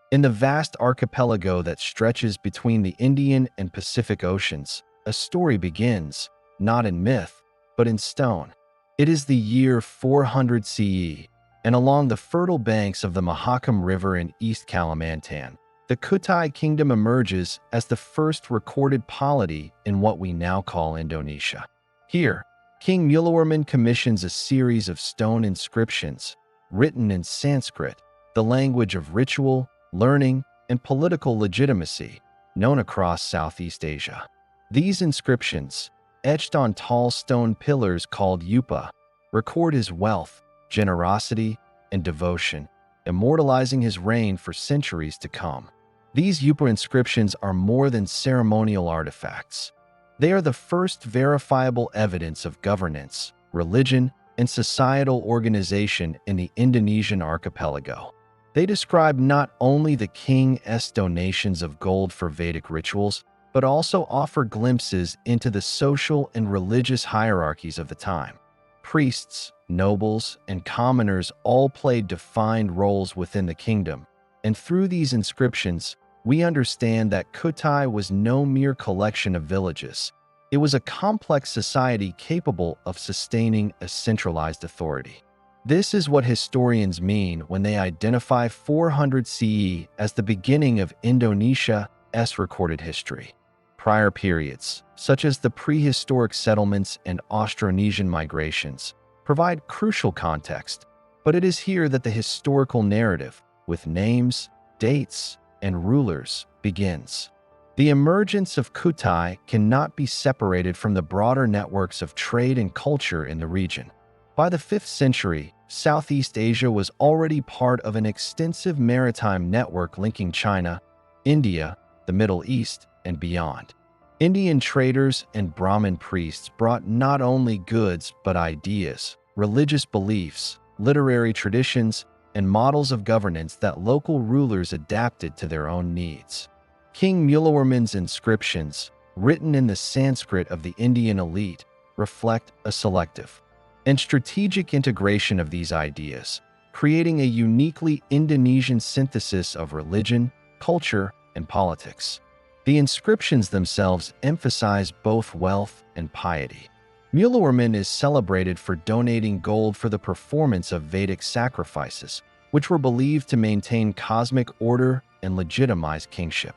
In the vast archipelago that stretches between the Indian and Pacific Oceans, a story begins, not in myth, but in stone. It is the year 400 CE, and along the fertile banks of the Mahakam River in East Kalimantan, the Kutai Kingdom emerges as the first recorded polity in what we now call Indonesia. Here, King Mulawarman commissions a series of stone inscriptions, written in Sanskrit, the language of ritual, learning, and political legitimacy, known across Southeast Asia. These inscriptions, etched on tall stone pillars called yupa, record his wealth, generosity, and devotion, immortalizing his reign for centuries to come. These yupa inscriptions are more than ceremonial artifacts. They are the first verifiable evidence of governance, religion, and societal organization in the Indonesian archipelago. They describe not only the king's donations of gold for Vedic rituals, but also offer glimpses into the social and religious hierarchies of the time. Priests, nobles, and commoners all played defined roles within the kingdom, and through these inscriptions, we understand that Kutai was no mere collection of villages. It was a complex society capable of sustaining a centralized authority. This is what historians mean when they identify 400 CE as the beginning of Indonesia's recorded history. Prior periods, such as the prehistoric settlements and Austronesian migrations, provide crucial context, but it is here that the historical narrative, with names, dates, and rulers, begins. The emergence of Kutai cannot be separated from the broader networks of trade and culture in the region. By the 5th century, Southeast Asia was already part of an extensive maritime network linking China, India, the Middle East, and beyond. Indian traders and Brahmin priests brought not only goods but ideas, religious beliefs, literary traditions, and models of governance that local rulers adapted to their own needs. King Mulawarman's inscriptions, written in the Sanskrit of the Indian elite, reflect a selective and strategic integration of these ideas, creating a uniquely Indonesian synthesis of religion, culture, and politics. The inscriptions themselves emphasize both wealth and piety. Mulawarman is celebrated for donating gold for the performance of Vedic sacrifices, which were believed to maintain cosmic order and legitimize kingship.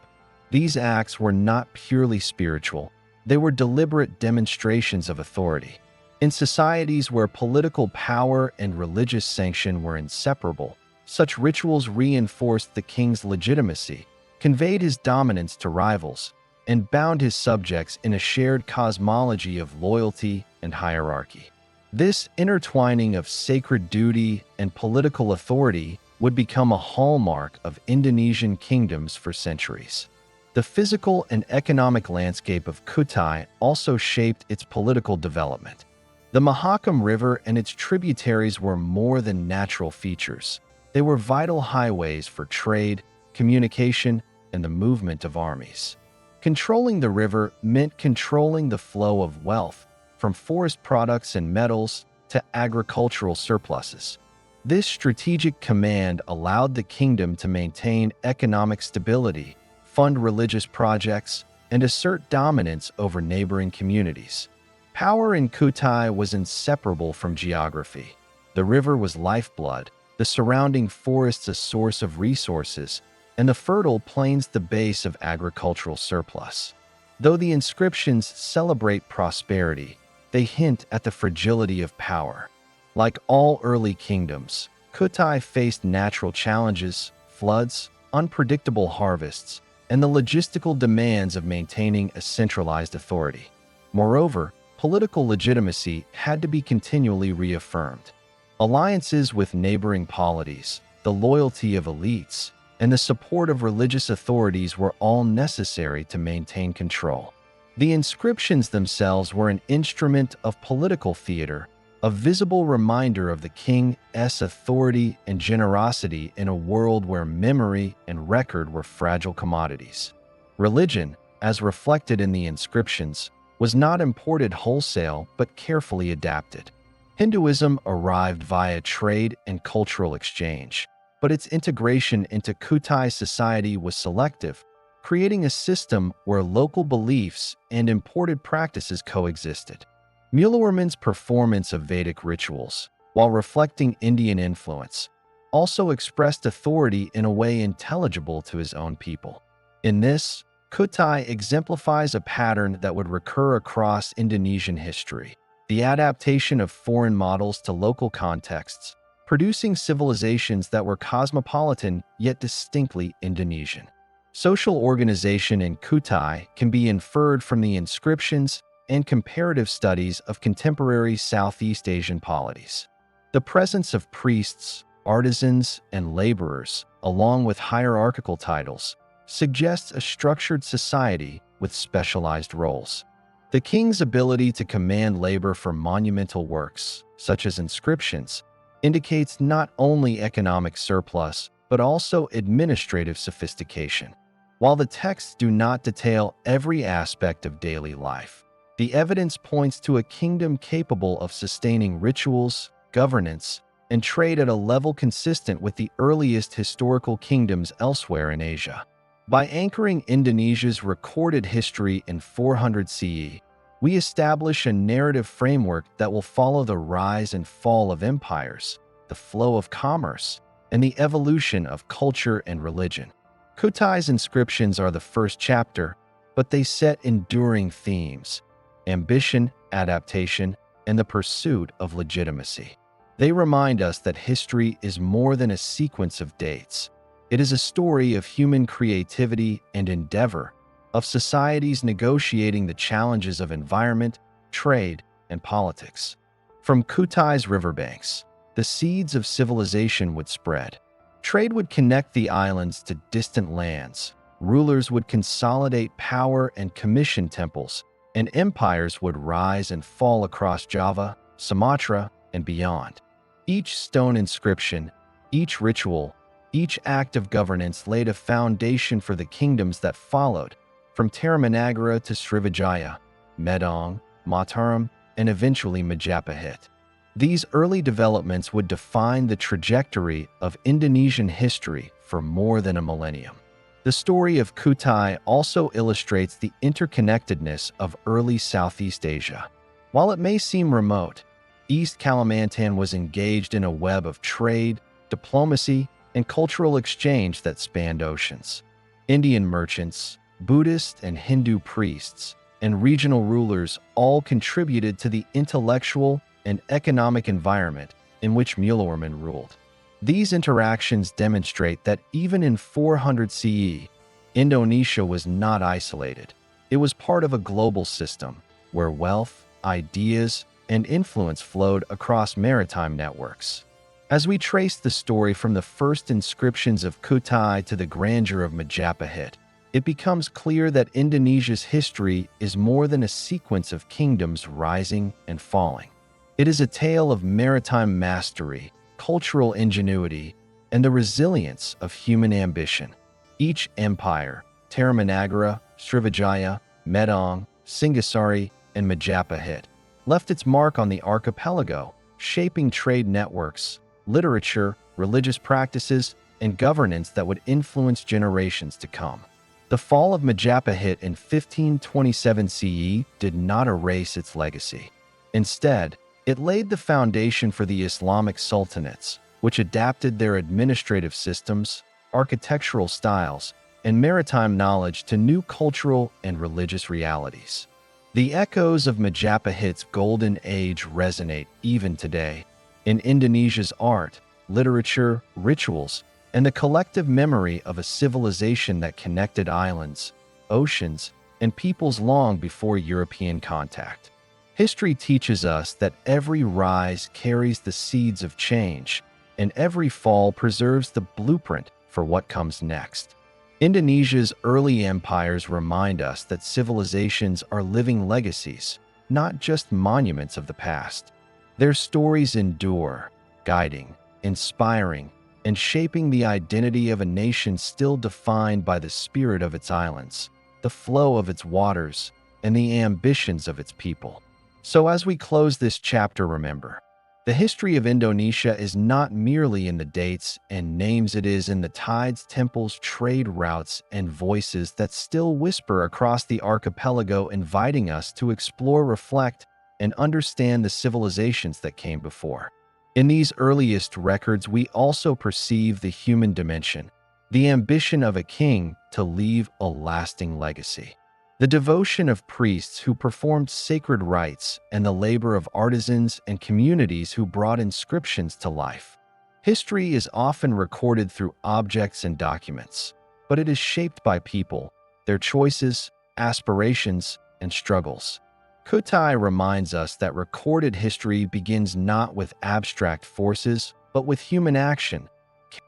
These acts were not purely spiritual, they were deliberate demonstrations of authority. In societies where political power and religious sanction were inseparable, such rituals reinforced the king's legitimacy, conveyed his dominance to rivals, and bound his subjects in a shared cosmology of loyalty and hierarchy. This intertwining of sacred duty and political authority would become a hallmark of Indonesian kingdoms for centuries. The physical and economic landscape of Kutai also shaped its political development. The Mahakam River and its tributaries were more than natural features. They were vital highways for trade, communication, and the movement of armies. Controlling the river meant controlling the flow of wealth, from forest products and metals to agricultural surpluses. This strategic command allowed the kingdom to maintain economic stability, fund religious projects, and assert dominance over neighboring communities. Power in Kutai was inseparable from geography. The river was lifeblood, the surrounding forests a source of resources, and the fertile plains the base of agricultural surplus. Though the inscriptions celebrate prosperity, they hint at the fragility of power. Like all early kingdoms, Kutai faced natural challenges, floods, unpredictable harvests, and the logistical demands of maintaining a centralized authority. Moreover, political legitimacy had to be continually reaffirmed. Alliances with neighboring polities, the loyalty of elites, and the support of religious authorities were all necessary to maintain control. The inscriptions themselves were an instrument of political theater, a visible reminder of the king's authority and generosity in a world where memory and record were fragile commodities. Religion, as reflected in the inscriptions, was not imported wholesale but carefully adapted. Hinduism arrived via trade and cultural exchange. but its integration into Kutai society was selective, creating a system where local beliefs and imported practices coexisted. Mularman's performance of Vedic rituals, while reflecting Indian influence, also expressed authority in a way intelligible to his own people. In this, Kutai exemplifies a pattern that would recur across Indonesian history: the adaptation of foreign models to local contexts, producing civilizations that were cosmopolitan yet distinctly Indonesian. Social organization in Kutai can be inferred from the inscriptions and comparative studies of contemporary Southeast Asian polities. The presence of priests, artisans, and laborers, along with hierarchical titles, suggests a structured society with specialized roles. The king's ability to command labor for monumental works, such as inscriptions, indicates not only economic surplus, but also administrative sophistication. While the texts do not detail every aspect of daily life, the evidence points to a kingdom capable of sustaining rituals, governance, and trade at a level consistent with the earliest historical kingdoms elsewhere in Asia. By anchoring Indonesia's recorded history in 400 CE, we establish a narrative framework that will follow the rise and fall of empires, the flow of commerce, and the evolution of culture and religion. Kutai's inscriptions are the first chapter, but they set enduring themes: ambition, adaptation, and the pursuit of legitimacy. They remind us that history is more than a sequence of dates. It is a story of human creativity and endeavor, of societies negotiating the challenges of environment, trade, and politics. From Kutai's riverbanks, the seeds of civilization would spread. Trade would connect the islands to distant lands, rulers would consolidate power and commission temples, and empires would rise and fall across Java, Sumatra, and beyond. Each stone inscription, each ritual, each act of governance laid a foundation for the kingdoms that followed, from Tarumanagara to Srivijaya, Medang, Mataram, and eventually Majapahit. These early developments would define the trajectory of Indonesian history for more than a millennium. The story of Kutai also illustrates the interconnectedness of early Southeast Asia. While it may seem remote, East Kalimantan was engaged in a web of trade, diplomacy, and cultural exchange that spanned oceans. Indian merchants, Buddhist and Hindu priests, and regional rulers all contributed to the intellectual and economic environment in which Mularman ruled. These interactions demonstrate that even in 400 CE, Indonesia was not isolated. It was part of a global system where wealth, ideas, and influence flowed across maritime networks. As we trace the story from the first inscriptions of Kutai to the grandeur of Majapahit, it becomes clear that Indonesia's history is more than a sequence of kingdoms rising and falling. It is a tale of maritime mastery, cultural ingenuity, and the resilience of human ambition. Each empire, Tarumanagara, Srivijaya, Medang, Singhasari, and Majapahit, left its mark on the archipelago, shaping trade networks, literature, religious practices, and governance that would influence generations to come. The fall of Majapahit in 1527 CE did not erase its legacy. Instead, it laid the foundation for the Islamic sultanates, which adapted their administrative systems, architectural styles, and maritime knowledge to new cultural and religious realities. The echoes of Majapahit's golden age resonate even today in Indonesia's art, literature, rituals, and the collective memory of a civilization that connected islands, oceans, and peoples long before European contact. History teaches us that every rise carries the seeds of change, and every fall preserves the blueprint for what comes next. Indonesia's early empires remind us that civilizations are living legacies, not just monuments of the past. Their stories endure, guiding, inspiring, and shaping the identity of a nation still defined by the spirit of its islands, the flow of its waters, and the ambitions of its people. So as we close this chapter, remember, The history of Indonesia is not merely in the dates and names, it is in the tides, temples, trade routes, and voices that still whisper across the archipelago, inviting us to explore, reflect, and understand the civilizations that came before. In these earliest records, we also perceive the human dimension, the ambition of a king to leave a lasting legacy. The devotion of priests who performed sacred rites, and the labor of artisans and communities who brought inscriptions to life. History is often recorded through objects and documents, but it is shaped by people, their choices, aspirations, and struggles. Kutai reminds us that recorded history begins not with abstract forces, but with human action.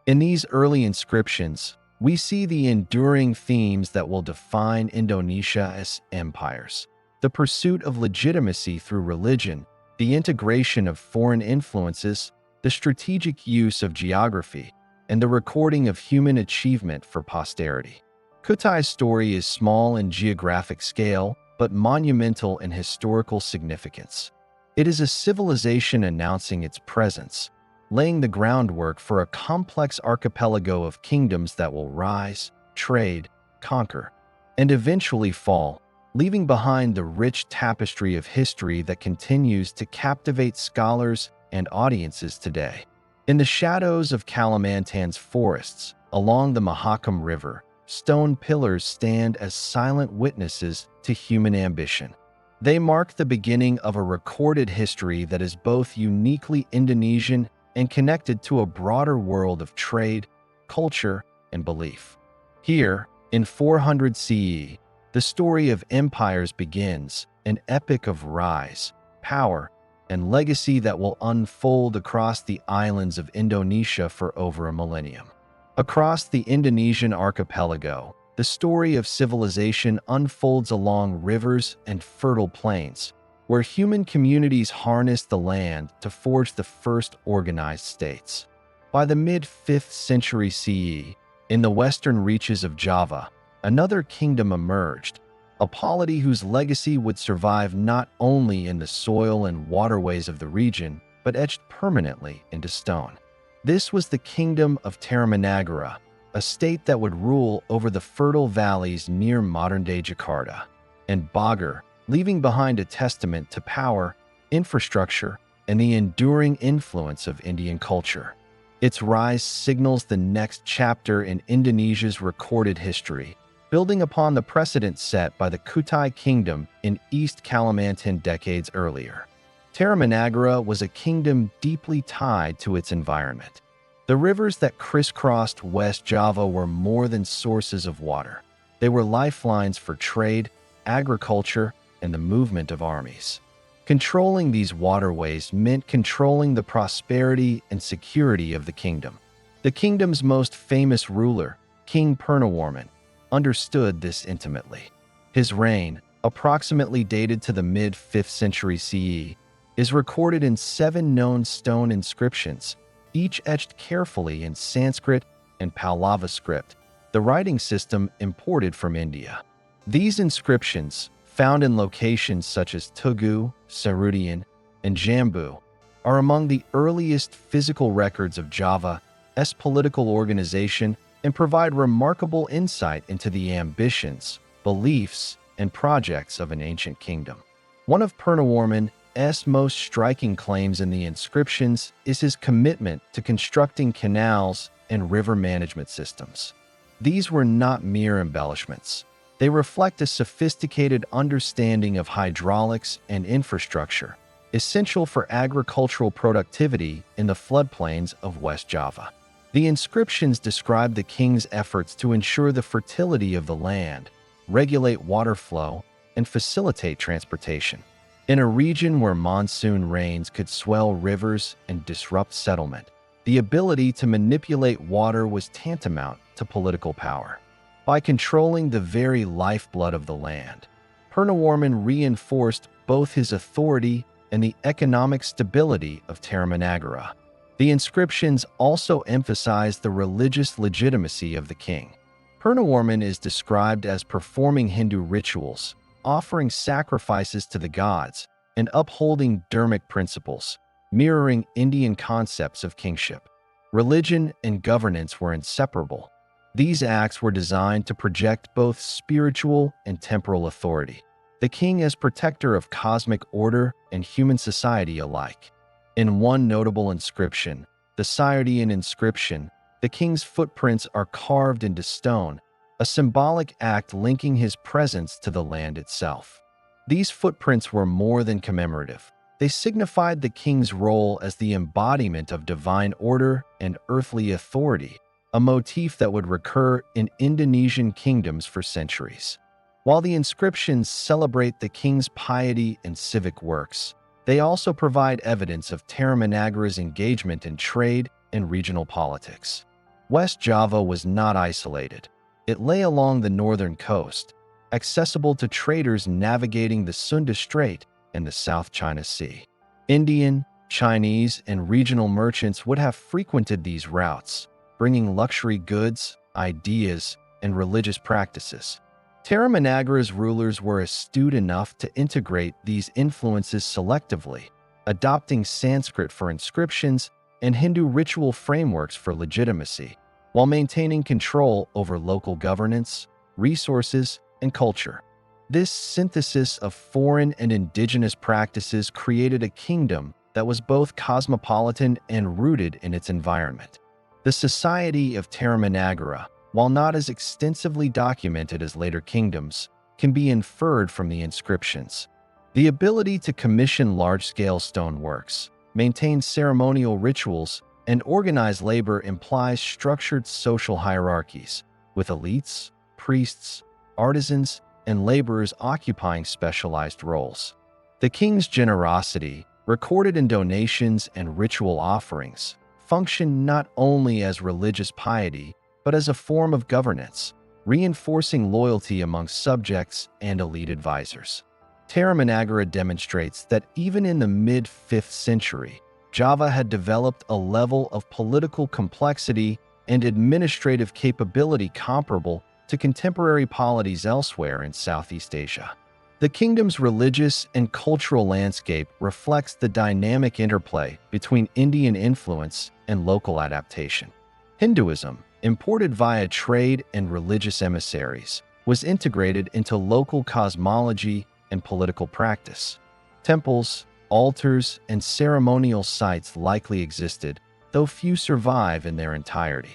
In these early inscriptions, we see the enduring themes that will define Indonesia's empires: the pursuit of legitimacy through religion, the integration of foreign influences, the strategic use of geography, and the recording of human achievement for posterity. Kutai's story is small in geographic scale, but monumental in historical significance. It is a civilization announcing its presence, laying the groundwork for a complex archipelago of kingdoms that will rise, trade, conquer, and eventually fall, leaving behind the rich tapestry of history that continues to captivate scholars and audiences today. In the shadows of Kalimantan's forests, along the Mahakam River, stone pillars stand as silent witnesses to human ambition. They mark the beginning of a recorded history that is both uniquely Indonesian and connected to a broader world of trade, culture, and belief. Here, in 400 CE, the story of empires begins, an epic of rise, power, and legacy that will unfold across the islands of Indonesia for over a millennium. Across the Indonesian archipelago, the story of civilization unfolds along rivers and fertile plains, where human communities harnessed the land to forge the first organized states. By the mid-5th century CE, in the western reaches of Java, another kingdom emerged, a polity whose legacy would survive not only in the soil and waterways of the region, but etched permanently into stone. This was the kingdom of Tarumanagara, a state that would rule over the fertile valleys near modern-day Jakarta, and Bagar, leaving behind a testament to power, infrastructure, and the enduring influence of Indian culture. Its rise signals the next chapter in Indonesia's recorded history, building upon the precedent set by the Kutai Kingdom in East Kalimantan decades earlier. Tarumanagara was a kingdom deeply tied to its environment. The rivers that crisscrossed West Java were more than sources of water. They were lifelines for trade, agriculture, and the movement of armies. Controlling these waterways meant controlling the prosperity and security of the kingdom. The kingdom's most famous ruler, King Purnawarman, understood this intimately. His reign, approximately dated to the mid-5th century CE, is recorded in 7 known stone inscriptions, each etched carefully in Sanskrit and Pallava script, the writing system imported from India. These inscriptions, found in locations such as Tugu, Sarudian, and Jambu, are among the earliest physical records of Java's political organization and provide remarkable insight into the ambitions, beliefs, and projects of an ancient kingdom. One of Purnawarman's most striking claims in the inscriptions is his commitment to constructing canals and river management systems. These were not mere embellishments. They reflect a sophisticated understanding of hydraulics and infrastructure, essential for agricultural productivity in the floodplains of West Java. The inscriptions describe the king's efforts to ensure the fertility of the land, regulate water flow, and facilitate transportation. In a region where monsoon rains could swell rivers and disrupt settlement, the ability to manipulate water was tantamount to political power. By controlling the very lifeblood of the land, Purnawarman reinforced both his authority and the economic stability of Tarumanagara. The inscriptions also emphasize the religious legitimacy of the king. Purnawarman is described as performing Hindu rituals, offering sacrifices to the gods, and upholding dharmic principles, mirroring Indian concepts of kingship. Religion and governance were inseparable. These acts were designed to project both spiritual and temporal authority, the king as protector of cosmic order and human society alike. In one notable inscription, the Sayardian inscription, the king's footprints are carved into stone, a symbolic act linking his presence to the land itself. These footprints were more than commemorative. They signified the king's role as the embodiment of divine order and earthly authority, a motif that would recur in Indonesian kingdoms for centuries. While the inscriptions celebrate the king's piety and civic works, they also provide evidence of Tarumanagara's engagement in trade and regional politics. West Java was not isolated. It lay along the northern coast, accessible to traders navigating the Sunda Strait and the South China Sea. Indian, Chinese, and regional merchants would have frequented these routes, bringing luxury goods, ideas, and religious practices. Tarumanagara's rulers were astute enough to integrate these influences selectively, adopting Sanskrit for inscriptions and Hindu ritual frameworks for legitimacy, while maintaining control over local governance, resources, and culture. This synthesis of foreign and indigenous practices created a kingdom that was both cosmopolitan and rooted in its environment. The society of Tarumanagara, while not as extensively documented as later kingdoms, can be inferred from the inscriptions. The ability to commission large-scale stoneworks, maintain ceremonial rituals, and organize labor implies structured social hierarchies, with elites, priests, artisans, and laborers occupying specialized roles. The king's generosity, recorded in donations and ritual offerings, functioned not only as religious piety, but as a form of governance, reinforcing loyalty among subjects and elite advisors. Tarumanagara demonstrates that even in the mid-5th century, Java had developed a level of political complexity and administrative capability comparable to contemporary polities elsewhere in Southeast Asia. The kingdom's religious and cultural landscape reflects the dynamic interplay between Indian influence and local adaptation. Hinduism, imported via trade and religious emissaries, was integrated into local cosmology and political practice. Temples, altars, and ceremonial sites likely existed, though few survive in their entirety.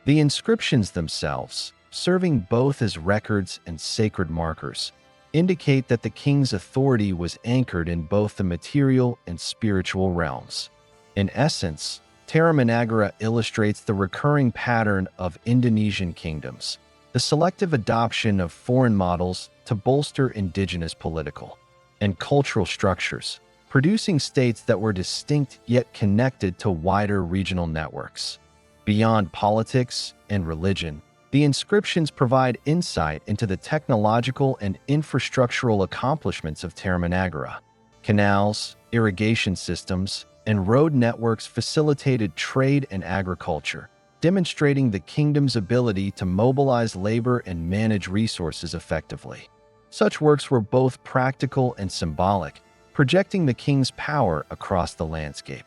The inscriptions themselves, serving both as records and sacred markers, indicate that the king's authority was anchored in both the material and spiritual realms. In essence, Tarumanagara illustrates the recurring pattern of Indonesian kingdoms, the selective adoption of foreign models to bolster indigenous political and cultural structures, producing states that were distinct yet connected to wider regional networks. Beyond politics and religion, the inscriptions provide insight into the technological and infrastructural accomplishments of Tarumanagara. Canals, irrigation systems, and road networks facilitated trade and agriculture, demonstrating the kingdom's ability to mobilize labor and manage resources effectively. Such works were both practical and symbolic, projecting the king's power across the landscape.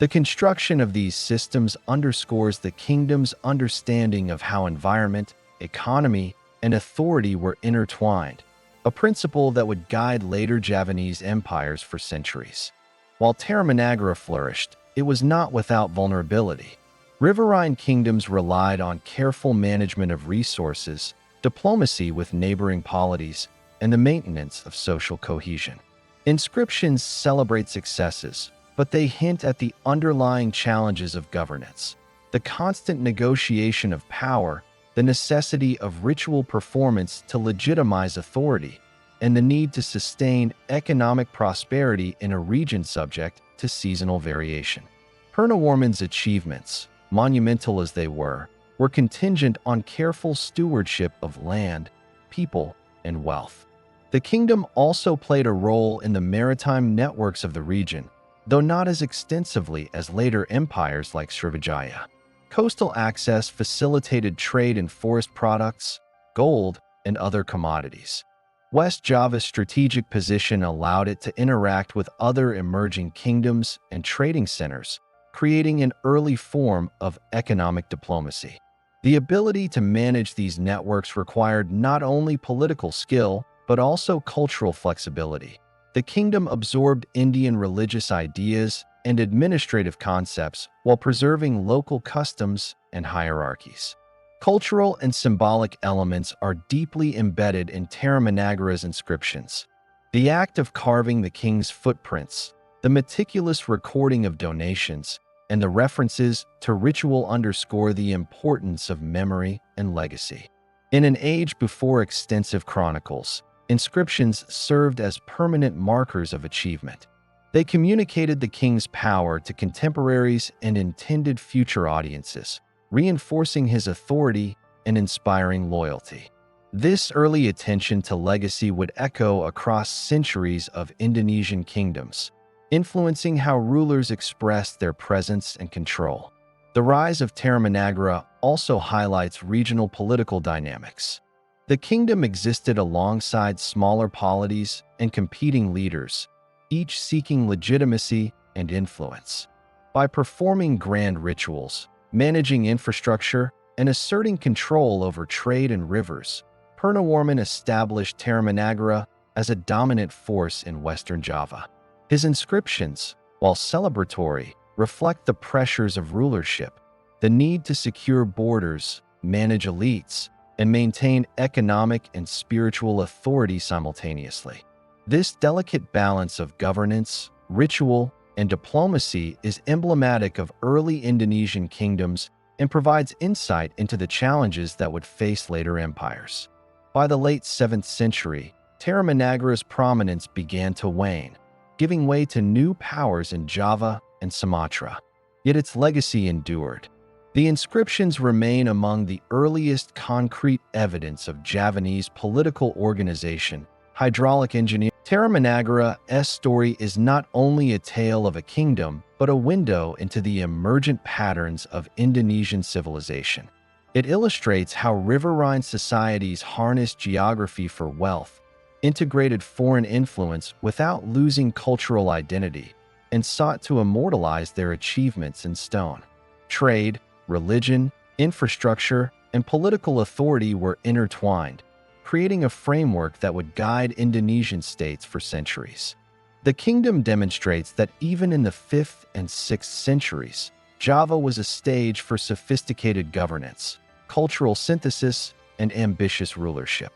The construction of these systems underscores the kingdom's understanding of how environment, economy, and authority were intertwined, a principle that would guide later Javanese empires for centuries. While Tarumanagara flourished, it was not without vulnerability. Riverine kingdoms relied on careful management of resources, diplomacy with neighboring polities, and the maintenance of social cohesion. Inscriptions celebrate successes, but they hint at the underlying challenges of governance, the constant negotiation of power, the necessity of ritual performance to legitimize authority, and the need to sustain economic prosperity in a region subject to seasonal variation. Purnawarman's achievements, monumental as they were contingent on careful stewardship of land, people, and wealth. The kingdom also played a role in the maritime networks of the region, though not as extensively as later empires like Srivijaya. Coastal access facilitated trade in forest products, gold, and other commodities. West Java's strategic position allowed it to interact with other emerging kingdoms and trading centers, creating an early form of economic diplomacy. The ability to manage these networks required not only political skill, but also cultural flexibility. The kingdom absorbed Indian religious ideas and administrative concepts while preserving local customs and hierarchies. Cultural and symbolic elements are deeply embedded in Tarumanagara's inscriptions. The act of carving the king's footprints, the meticulous recording of donations, and the references to ritual underscore the importance of memory and legacy. In an age before extensive chronicles, inscriptions served as permanent markers of achievement. They communicated the king's power to contemporaries and intended future audiences, reinforcing his authority and inspiring loyalty. This early attention to legacy would echo across centuries of Indonesian kingdoms, influencing how rulers expressed their presence and control. The rise of Tarumanagara also highlights regional political dynamics. The kingdom existed alongside smaller polities and competing leaders, each seeking legitimacy and influence. By performing grand rituals, managing infrastructure, and asserting control over trade and rivers, Purnawarman established Tarumanagara as a dominant force in Western Java. His inscriptions, while celebratory, reflect the pressures of rulership, the need to secure borders, manage elites, and maintain economic and spiritual authority simultaneously. This delicate balance of governance, ritual, and diplomacy is emblematic of early Indonesian kingdoms and provides insight into the challenges that would face later empires. By the late 7th century, Tarumanagara's prominence began to wane, giving way to new powers in Java and Sumatra. Yet its legacy endured. The inscriptions remain among the earliest concrete evidence of Javanese political organization, hydraulic engineering. Tarumanagara's story is not only a tale of a kingdom, but a window into the emergent patterns of Indonesian civilization. It illustrates how riverine societies harnessed geography for wealth, integrated foreign influence without losing cultural identity, and sought to immortalize their achievements in stone. Trade, religion, infrastructure, and political authority were intertwined, creating a framework that would guide Indonesian states for centuries. The kingdom demonstrates that even in the 5th and 6th centuries, Java was a stage for sophisticated governance, cultural synthesis, and ambitious rulership.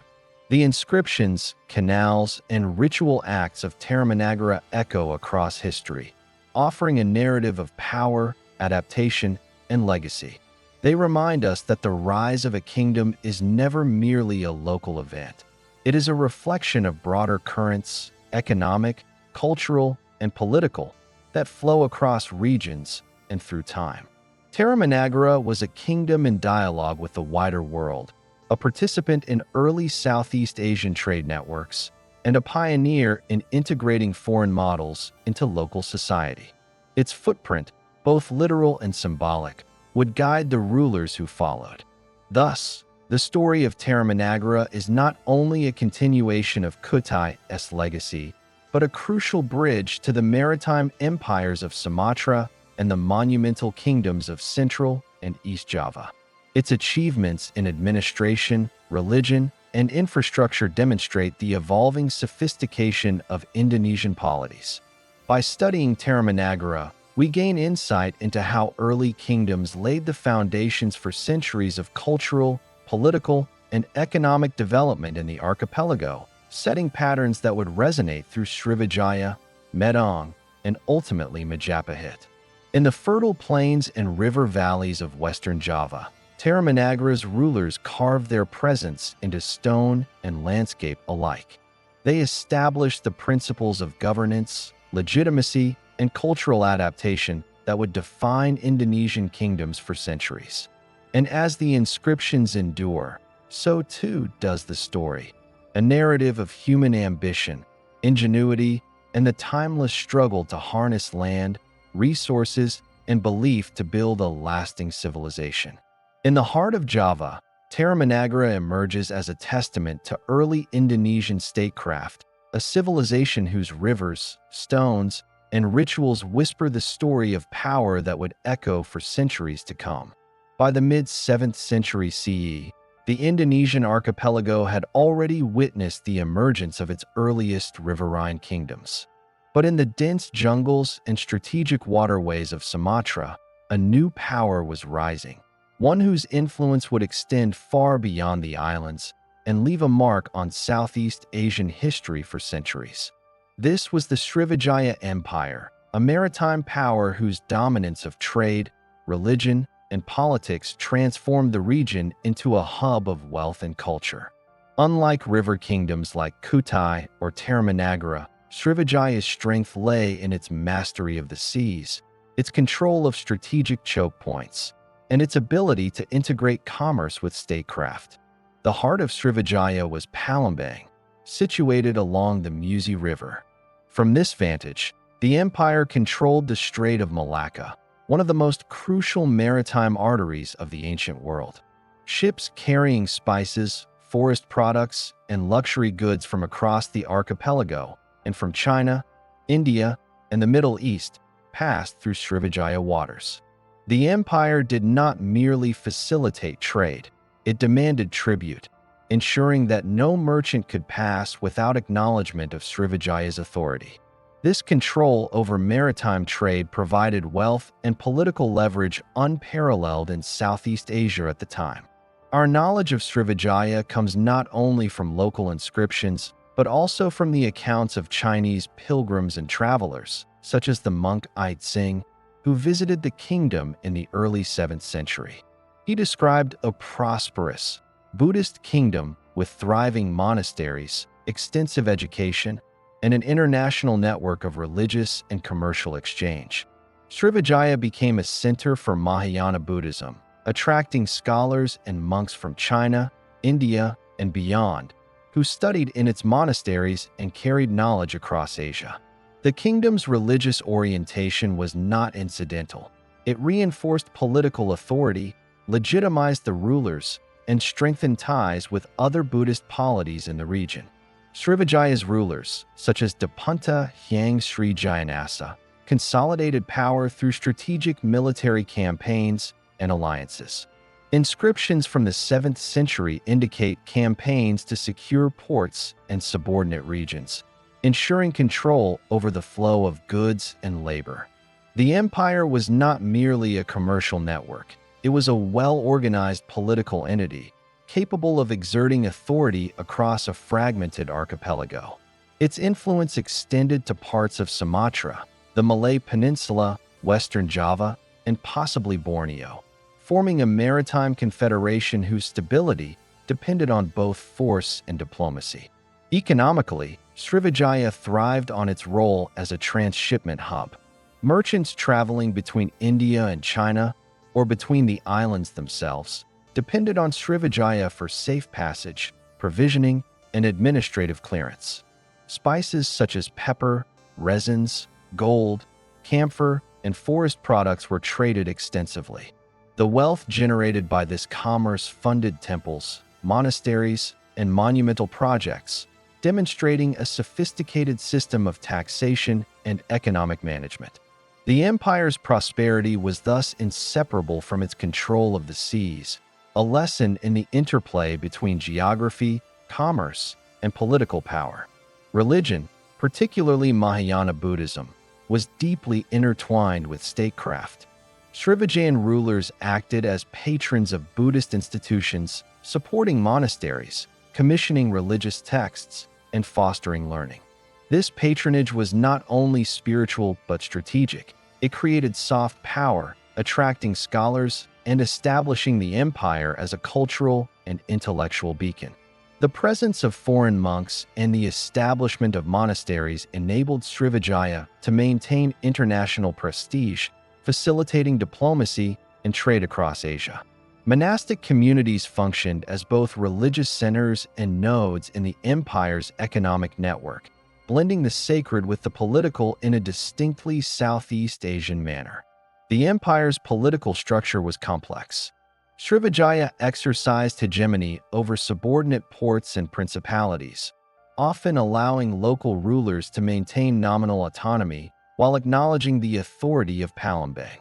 The inscriptions, canals, and ritual acts of Tarumanagara echo across history, offering a narrative of power, adaptation, and legacy. They remind us that the rise of a kingdom is never merely a local event. It is a reflection of broader currents, economic, cultural, and political, that flow across regions and through time. Tarumanagara was a kingdom in dialogue with the wider world, a participant in early Southeast Asian trade networks, and a pioneer in integrating foreign models into local society. Its footprint, both literal and symbolic, would guide the rulers who followed. Thus, the story of Tarumanagara is not only a continuation of Kutai's legacy, but a crucial bridge to the maritime empires of Sumatra and the monumental kingdoms of Central and East Java. Its achievements in administration, religion, and infrastructure demonstrate the evolving sophistication of Indonesian polities. By studying Tarumanagara, we gain insight into how early kingdoms laid the foundations for centuries of cultural, political, and economic development in the archipelago, setting patterns that would resonate through Srivijaya, Medang, and ultimately Majapahit. In the fertile plains and river valleys of Western Java, Tarumanagara's rulers carved their presence into stone and landscape alike. They established the principles of governance, legitimacy, and cultural adaptation that would define Indonesian kingdoms for centuries. And as the inscriptions endure, so too does the story, a narrative of human ambition, ingenuity, and the timeless struggle to harness land, resources, and belief to build a lasting civilization. In the heart of Java, Tarumanagara emerges as a testament to early Indonesian statecraft, a civilization whose rivers, stones, and rituals whisper the story of power that would echo for centuries to come. By the mid-7th century CE, the Indonesian archipelago had already witnessed the emergence of its earliest riverine kingdoms. But in the dense jungles and strategic waterways of Sumatra, a new power was rising, one whose influence would extend far beyond the islands and leave a mark on Southeast Asian history for centuries. This was the Srivijaya Empire, a maritime power whose dominance of trade, religion, and politics transformed the region into a hub of wealth and culture. Unlike river kingdoms like Kutai or Tarumanagara, Srivijaya's strength lay in its mastery of the seas, its control of strategic choke points, and its ability to integrate commerce with statecraft. The heart of Srivijaya was Palembang, situated along the Musi River. From this vantage, the empire controlled the Strait of Malacca, one of the most crucial maritime arteries of the ancient world. Ships carrying spices, forest products, and luxury goods from across the archipelago and from China, India, and the Middle East passed through Srivijaya waters. The empire did not merely facilitate trade, it demanded tribute, ensuring that no merchant could pass without acknowledgement of Srivijaya's authority. This control over maritime trade provided wealth and political leverage unparalleled in Southeast Asia at the time. Our knowledge of Srivijaya comes not only from local inscriptions, but also from the accounts of Chinese pilgrims and travelers, such as the monk I Tsing, who visited the kingdom in the early 7th century. He described a prosperous Buddhist kingdom with thriving monasteries, extensive education, and an international network of religious and commercial exchange. Srivijaya became a center for Mahayana Buddhism, attracting scholars and monks from China, India, and beyond, who studied in its monasteries and carried knowledge across Asia. The kingdom's religious orientation was not incidental. It reinforced political authority, legitimized the rulers, and strengthened ties with other Buddhist polities in the region. Srivijaya's rulers, such as Dapunta Hyang Sri Jayanasa, consolidated power through strategic military campaigns and alliances. Inscriptions from the 7th century indicate campaigns to secure ports and subordinate regions, ensuring control over the flow of goods and labor. The empire was not merely a commercial network, it was a well-organized political entity, capable of exerting authority across a fragmented archipelago. Its influence extended to parts of Sumatra, the Malay Peninsula, Western Java, and possibly Borneo, forming a maritime confederation whose stability depended on both force and diplomacy. Economically, Srivijaya thrived on its role as a transshipment hub. Merchants traveling between India and China, or between the islands themselves, depended on Srivijaya for safe passage, provisioning, and administrative clearance. Spices such as pepper, resins, gold, camphor, and forest products were traded extensively. The wealth generated by this commerce funded temples, monasteries, and monumental projects, demonstrating a sophisticated system of taxation and economic management. The empire's prosperity was thus inseparable from its control of the seas, a lesson in the interplay between geography, commerce, and political power. Religion, particularly Mahayana Buddhism, was deeply intertwined with statecraft. Srivijayan rulers acted as patrons of Buddhist institutions, supporting monasteries, commissioning religious texts, and fostering learning. This patronage was not only spiritual but strategic. It created soft power, attracting scholars and establishing the empire as a cultural and intellectual beacon. The presence of foreign monks and the establishment of monasteries enabled Srivijaya to maintain international prestige, facilitating diplomacy and trade across Asia. Monastic communities functioned as both religious centers and nodes in the empire's economic network, blending the sacred with the political in a distinctly Southeast Asian manner. The empire's political structure was complex. Srivijaya exercised hegemony over subordinate ports and principalities, often allowing local rulers to maintain nominal autonomy while acknowledging the authority of Palembang.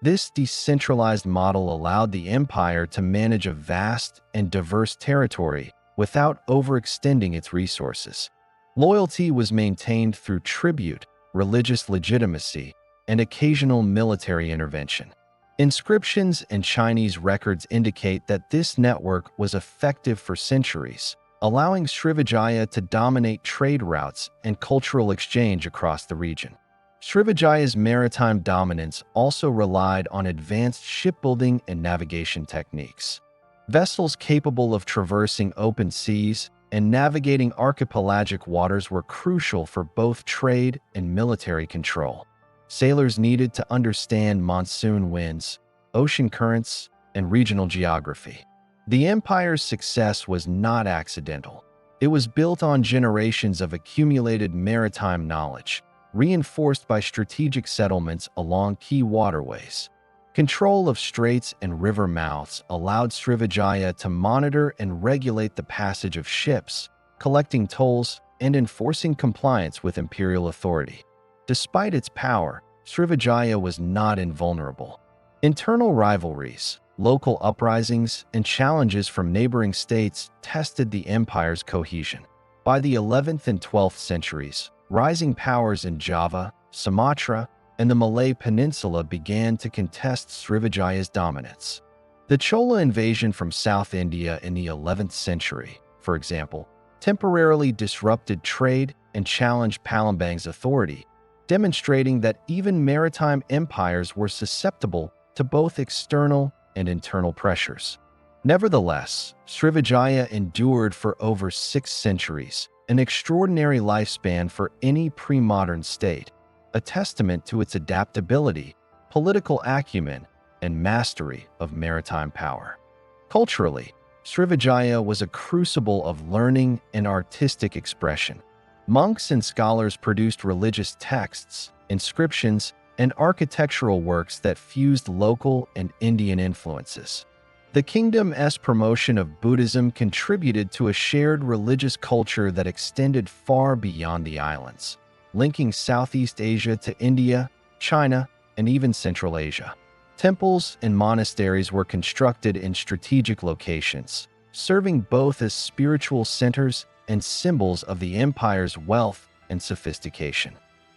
This decentralized model allowed the empire to manage a vast and diverse territory without overextending its resources. Loyalty was maintained through tribute, religious legitimacy, and occasional military intervention. Inscriptions and Chinese records indicate that this network was effective for centuries, allowing Srivijaya to dominate trade routes and cultural exchange across the region. Srivijaya's maritime dominance also relied on advanced shipbuilding and navigation techniques. Vessels capable of traversing open seas and navigating archipelagic waters were crucial for both trade and military control. Sailors needed to understand monsoon winds, ocean currents, and regional geography. The empire's success was not accidental. It was built on generations of accumulated maritime knowledge, reinforced by strategic settlements along key waterways. Control of straits and river mouths allowed Srivijaya to monitor and regulate the passage of ships, collecting tolls and enforcing compliance with imperial authority. Despite its power, Srivijaya was not invulnerable. Internal rivalries, local uprisings, and challenges from neighboring states tested the empire's cohesion. By the 11th and 12th centuries, rising powers in Java, Sumatra, and the Malay Peninsula began to contest Srivijaya's dominance. The Chola invasion from South India in the 11th century, for example, temporarily disrupted trade and challenged Palembang's authority, demonstrating that even maritime empires were susceptible to both external and internal pressures. Nevertheless, Srivijaya endured for over 6 centuries, an extraordinary lifespan for any pre-modern state, a testament to its adaptability, political acumen, and mastery of maritime power. Culturally, Srivijaya was a crucible of learning and artistic expression. Monks and scholars produced religious texts, inscriptions, and architectural works that fused local and Indian influences. The kingdom's promotion of Buddhism contributed to a shared religious culture that extended far beyond the islands, linking Southeast Asia to India, China, and even Central Asia. Temples and monasteries were constructed in strategic locations, serving both as spiritual centers and symbols of the empire's wealth and sophistication.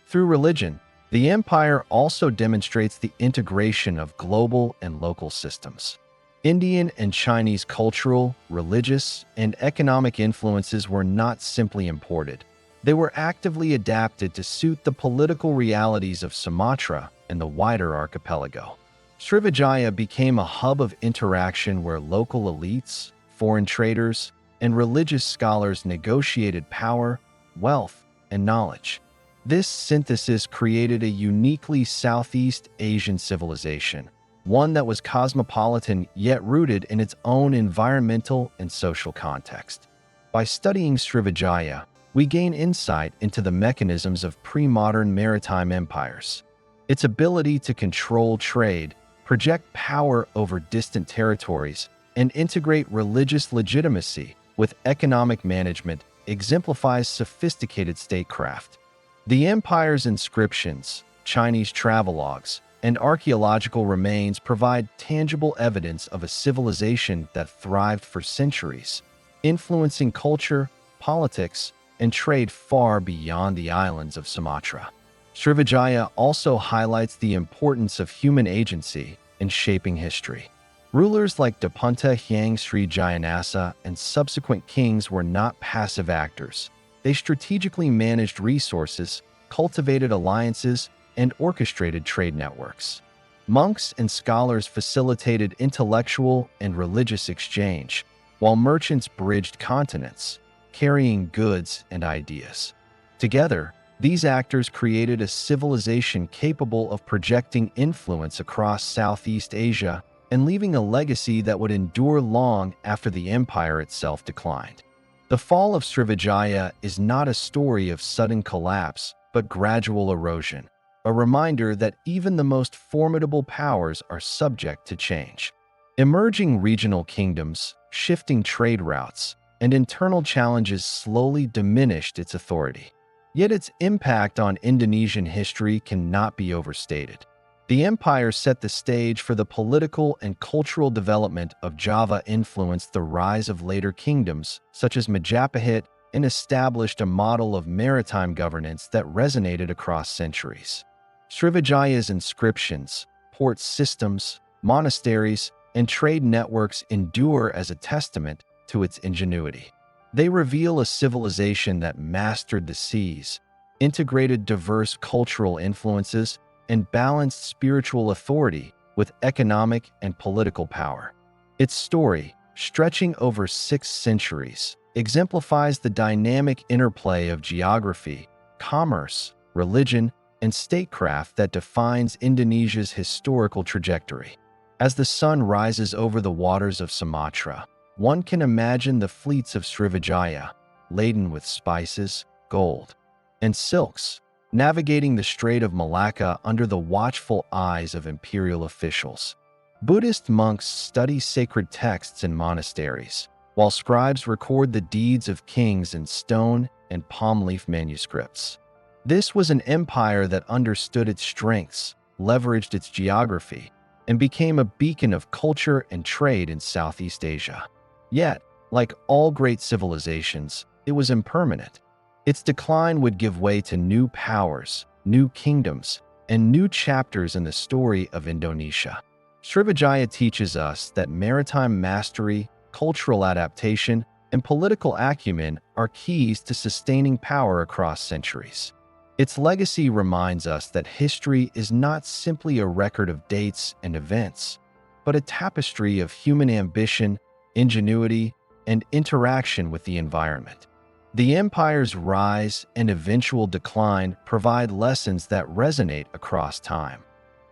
Through religion, the empire also demonstrates the integration of global and local systems. Indian and Chinese cultural, religious, and economic influences were not simply imported. They were actively adapted to suit the political realities of Sumatra and the wider archipelago. Srivijaya became a hub of interaction where local elites, foreign traders, and religious scholars negotiated power, wealth, and knowledge. This synthesis created a uniquely Southeast Asian civilization, one that was cosmopolitan yet rooted in its own environmental and social context. By studying Srivijaya, we gain insight into the mechanisms of pre-modern maritime empires. Its ability to control trade, project power over distant territories, and integrate religious legitimacy with economic management exemplifies sophisticated statecraft. The empire's inscriptions, Chinese travelogues, and archaeological remains provide tangible evidence of a civilization that thrived for centuries, influencing culture, politics, and trade far beyond the islands of Sumatra. Srivijaya also highlights the importance of human agency in shaping history. Rulers like Dapunta Hyang Srijayanasa and subsequent kings were not passive actors. They strategically managed resources, cultivated alliances, and orchestrated trade networks. Monks and scholars facilitated intellectual and religious exchange, while merchants bridged continents, carrying goods and ideas. Together, these actors created a civilization capable of projecting influence across Southeast Asia and leaving a legacy that would endure long after the empire itself declined. The fall of Srivijaya is not a story of sudden collapse, but gradual erosion, a reminder that even the most formidable powers are subject to change. Emerging regional kingdoms, shifting trade routes, and internal challenges slowly diminished its authority. Yet its impact on Indonesian history cannot be overstated. The empire set the stage for the political and cultural development of Java, influenced the rise of later kingdoms, such as Majapahit, and established a model of maritime governance that resonated across centuries. Srivijaya's inscriptions, port systems, monasteries, and trade networks endure as a testament to its ingenuity. They reveal a civilization that mastered the seas, integrated diverse cultural influences, and balanced spiritual authority with economic and political power. Its story, stretching over 6 centuries, exemplifies the dynamic interplay of geography, commerce, religion, and statecraft that defines Indonesia's historical trajectory. As the sun rises over the waters of Sumatra, one can imagine the fleets of Srivijaya, laden with spices, gold, and silks, navigating the Strait of Malacca under the watchful eyes of imperial officials. Buddhist monks study sacred texts in monasteries, while scribes record the deeds of kings in stone and palm leaf manuscripts. This was an empire that understood its strengths, leveraged its geography, and became a beacon of culture and trade in Southeast Asia. Yet, like all great civilizations, it was impermanent. Its decline would give way to new powers, new kingdoms, and new chapters in the story of Indonesia. Srivijaya teaches us that maritime mastery, cultural adaptation, and political acumen are keys to sustaining power across centuries. Its legacy reminds us that history is not simply a record of dates and events, but a tapestry of human ambition, ingenuity, and interaction with the environment. The empire's rise and eventual decline provide lessons that resonate across time.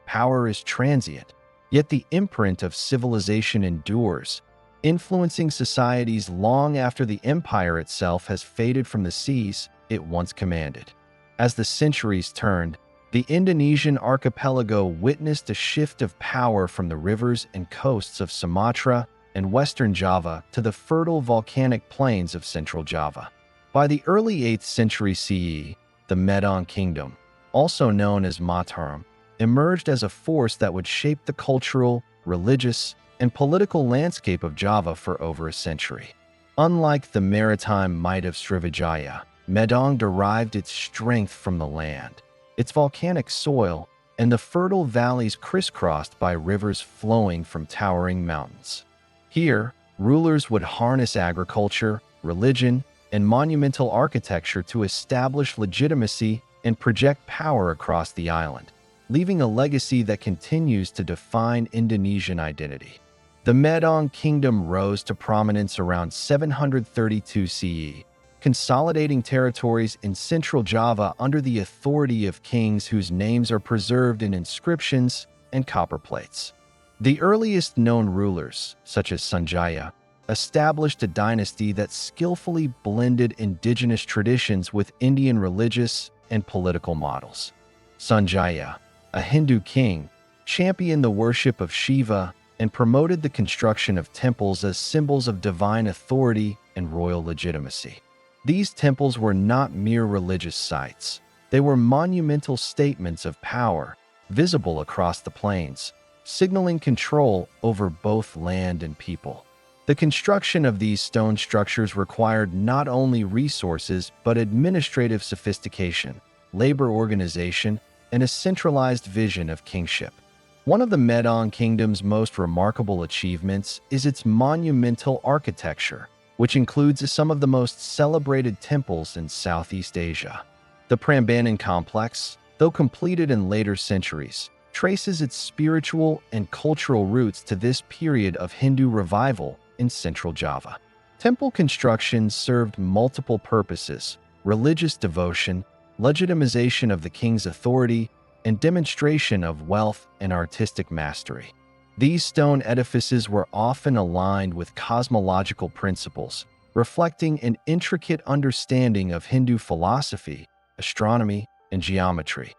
Power is transient, yet the imprint of civilization endures, influencing societies long after the empire itself has faded from the seas it once commanded. As the centuries turned, the Indonesian archipelago witnessed a shift of power from the rivers and coasts of Sumatra and western Java to the fertile volcanic plains of central Java. By the early 8th century CE, the Medang Kingdom, also known as Mataram, emerged as a force that would shape the cultural, religious, and political landscape of Java for over a century. Unlike the maritime might of Srivijaya, Medang derived its strength from the land, its volcanic soil, and the fertile valleys crisscrossed by rivers flowing from towering mountains. Here, rulers would harness agriculture, religion, and monumental architecture to establish legitimacy and project power across the island, leaving a legacy that continues to define Indonesian identity. The Medang Kingdom rose to prominence around 732 CE, consolidating territories in central Java under the authority of kings whose names are preserved in inscriptions and copper plates. The earliest known rulers, such as Sanjaya, established a dynasty that skillfully blended indigenous traditions with Indian religious and political models. Sanjaya, a Hindu king, championed the worship of Shiva and promoted the construction of temples as symbols of divine authority and royal legitimacy. These temples were not mere religious sites. They were monumental statements of power, visible across the plains, signaling control over both land and people. The construction of these stone structures required not only resources but administrative sophistication, labor organization, and a centralized vision of kingship. One of the Medang Kingdom's most remarkable achievements is its monumental architecture, which includes some of the most celebrated temples in Southeast Asia. The Prambanan complex, though completed in later centuries, traces its spiritual and cultural roots to this period of Hindu revival in central Java. Temple construction served multiple purposes: religious devotion, legitimization of the king's authority, and demonstration of wealth and artistic mastery. These stone edifices were often aligned with cosmological principles, reflecting an intricate understanding of Hindu philosophy, astronomy, and geometry.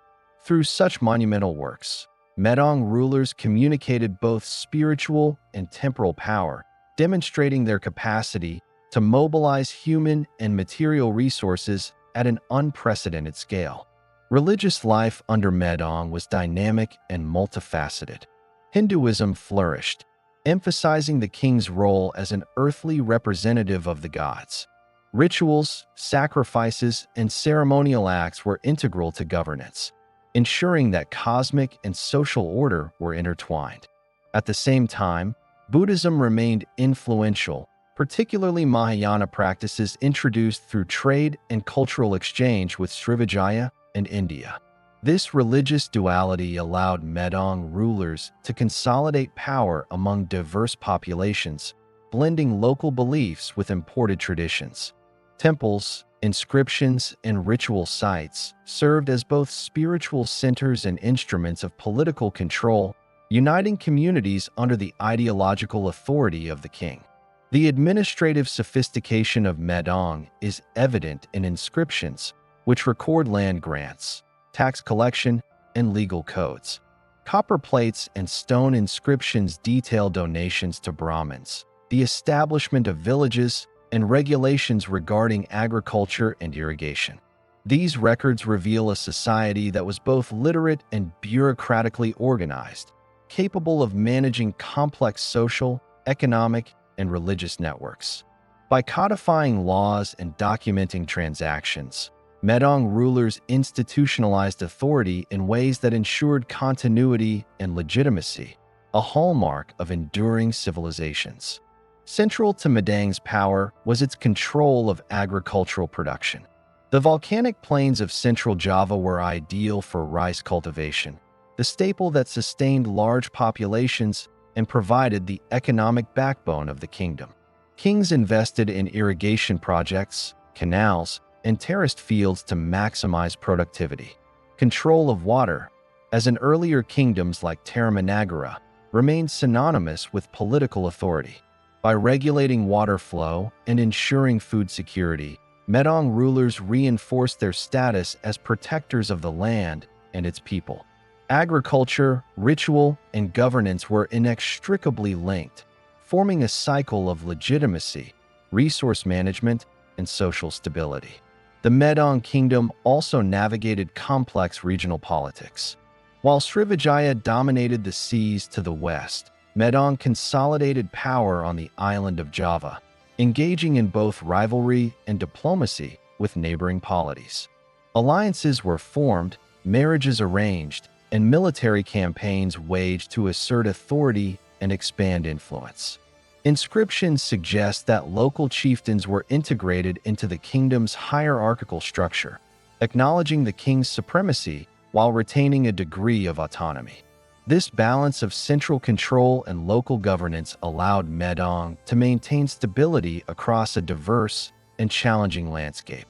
Through such monumental works, Medang rulers communicated both spiritual and temporal power, demonstrating their capacity to mobilize human and material resources at an unprecedented scale. Religious life under Medang was dynamic and multifaceted. Hinduism flourished, emphasizing the king's role as an earthly representative of the gods. Rituals, sacrifices, and ceremonial acts were integral to governance, ensuring that cosmic and social order were intertwined. At the same time, Buddhism remained influential, particularly Mahayana practices introduced through trade and cultural exchange with Srivijaya and India. This religious duality allowed Medang rulers to consolidate power among diverse populations, blending local beliefs with imported traditions. Temples, inscriptions, and ritual sites served as both spiritual centers and instruments of political control, uniting communities under the ideological authority of the king. The administrative sophistication of Medang is evident in inscriptions, which record land grants, tax collection, and legal codes. Copper plates and stone inscriptions detail donations to Brahmins, the establishment of villages, and regulations regarding agriculture and irrigation. These records reveal a society that was both literate and bureaucratically organized, capable of managing complex social, economic, and religious networks. By codifying laws and documenting transactions, Medang rulers institutionalized authority in ways that ensured continuity and legitimacy, a hallmark of enduring civilizations. Central to Medang's power was its control of agricultural production. The volcanic plains of central Java were ideal for rice cultivation, the staple that sustained large populations and provided the economic backbone of the kingdom. Kings invested in irrigation projects, canals, and terraced fields to maximize productivity. Control of water, as in earlier kingdoms like Tarumanagara, remained synonymous with political authority. By regulating water flow and ensuring food security, Medang rulers reinforced their status as protectors of the land and its people. Agriculture, ritual, and governance were inextricably linked, forming a cycle of legitimacy, resource management, and social stability. The Medang kingdom also navigated complex regional politics. While Srivijaya dominated the seas to the west, Medang consolidated power on the island of Java, engaging in both rivalry and diplomacy with neighboring polities. Alliances were formed, marriages arranged, and military campaigns waged to assert authority and expand influence. Inscriptions suggest that local chieftains were integrated into the kingdom's hierarchical structure, acknowledging the king's supremacy while retaining a degree of autonomy. This balance of central control and local governance allowed Medang to maintain stability across a diverse and challenging landscape.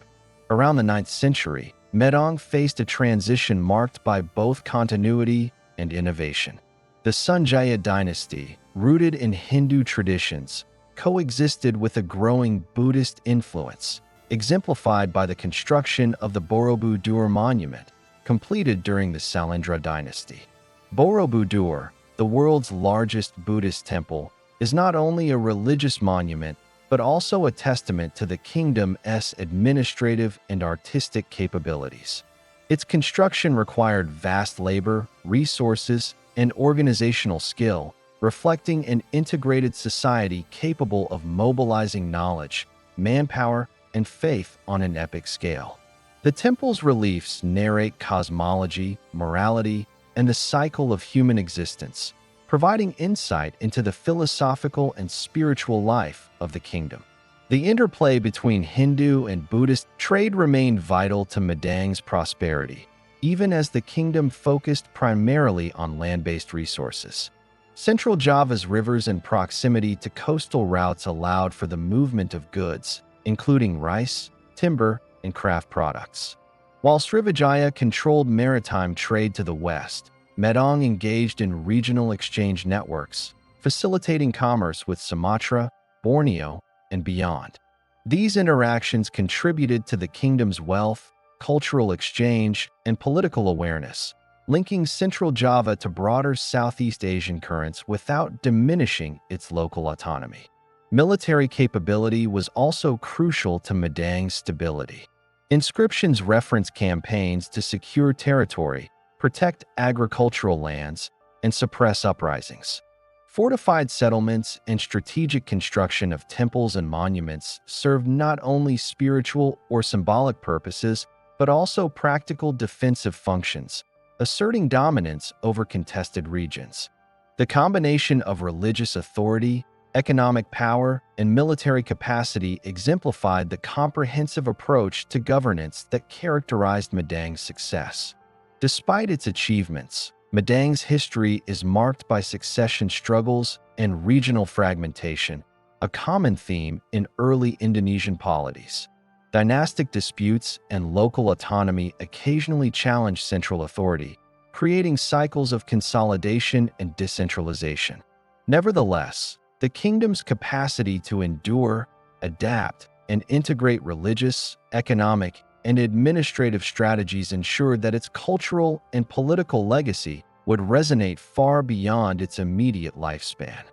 Around the 9th century, Medang faced a transition marked by both continuity and innovation. The Srivijaya dynasty, rooted in Hindu traditions, coexisted with a growing Buddhist influence, exemplified by the construction of the Borobudur monument, completed during the Sailendra dynasty. Borobudur, the world's largest Buddhist temple, is not only a religious monument, but also a testament to the kingdom's administrative and artistic capabilities. Its construction required vast labor, resources, and organizational skill, reflecting an integrated society capable of mobilizing knowledge, manpower, and faith on an epic scale. The temple's reliefs narrate cosmology, morality, and the cycle of human existence, providing insight into the philosophical and spiritual life of the kingdom. The interplay between Hindu and Buddhist trade remained vital to Medang's prosperity, even as the kingdom focused primarily on land-based resources. Central Java's rivers and proximity to coastal routes allowed for the movement of goods, including rice, timber, and craft products. While Srivijaya controlled maritime trade to the west, Medang engaged in regional exchange networks, facilitating commerce with Sumatra, Borneo, and beyond. These interactions contributed to the kingdom's wealth, cultural exchange, and political awareness, linking central Java to broader Southeast Asian currents without diminishing its local autonomy. Military capability was also crucial to Medang's stability. Inscriptions reference campaigns to secure territory, protect agricultural lands, and suppress uprisings. Fortified settlements and strategic construction of temples and monuments served not only spiritual or symbolic purposes, but also practical defensive functions, asserting dominance over contested regions. The combination of religious authority, economic power, and military capacity exemplified the comprehensive approach to governance that characterized Medang's success. Despite its achievements, Medang's history is marked by succession struggles and regional fragmentation, a common theme in early Indonesian polities. Dynastic disputes and local autonomy occasionally challenged central authority, creating cycles of consolidation and decentralization. Nevertheless, the kingdom's capacity to endure, adapt, and integrate religious, economic, and administrative strategies ensured that its cultural and political legacy would resonate far beyond its immediate lifespan.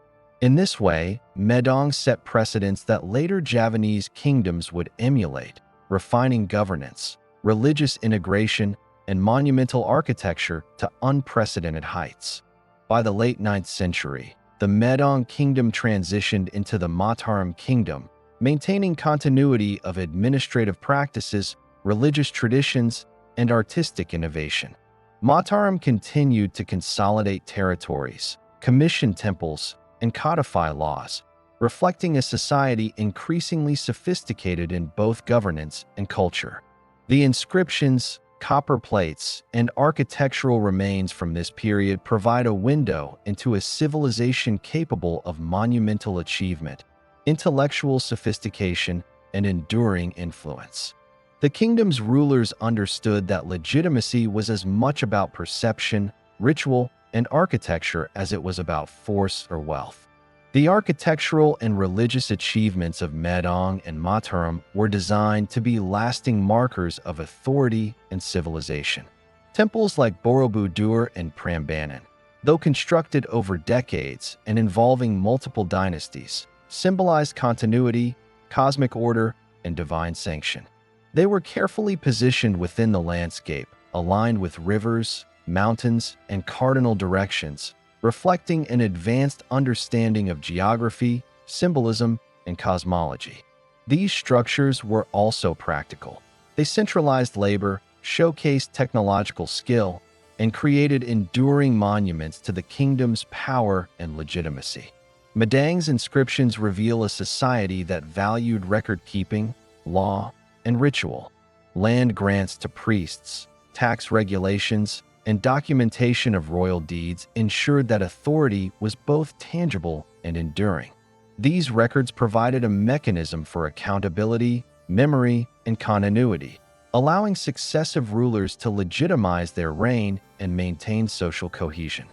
In this way, Medang set precedents that later Javanese kingdoms would emulate, refining governance, religious integration, and monumental architecture to unprecedented heights. By the late 9th century, the Medang kingdom transitioned into the Mataram kingdom, maintaining continuity of administrative practices, religious traditions, and artistic innovation. Mataram continued to consolidate territories, commission temples, and codify laws, reflecting a society increasingly sophisticated in both governance and culture. The inscriptions, copper plates, and architectural remains from this period provide a window into a civilization capable of monumental achievement, intellectual sophistication, and enduring influence. The kingdom's rulers understood that legitimacy was as much about perception, ritual, and architecture as it was about force or wealth. The architectural and religious achievements of Medang and Mataram were designed to be lasting markers of authority and civilization. Temples like Borobudur and Prambanan, though constructed over decades and involving multiple dynasties, symbolized continuity, cosmic order, and divine sanction. They were carefully positioned within the landscape, aligned with rivers, mountains, and cardinal directions, reflecting an advanced understanding of geography, symbolism, and cosmology. These structures were also practical. They centralized labor, showcased technological skill, and created enduring monuments to the kingdom's power and legitimacy. Medang's inscriptions reveal a society that valued record-keeping, law, and ritual. Land grants to priests, tax regulations, and documentation of royal deeds ensured that authority was both tangible and enduring. These records provided a mechanism for accountability, memory, and continuity, allowing successive rulers to legitimize their reign and maintain social cohesion.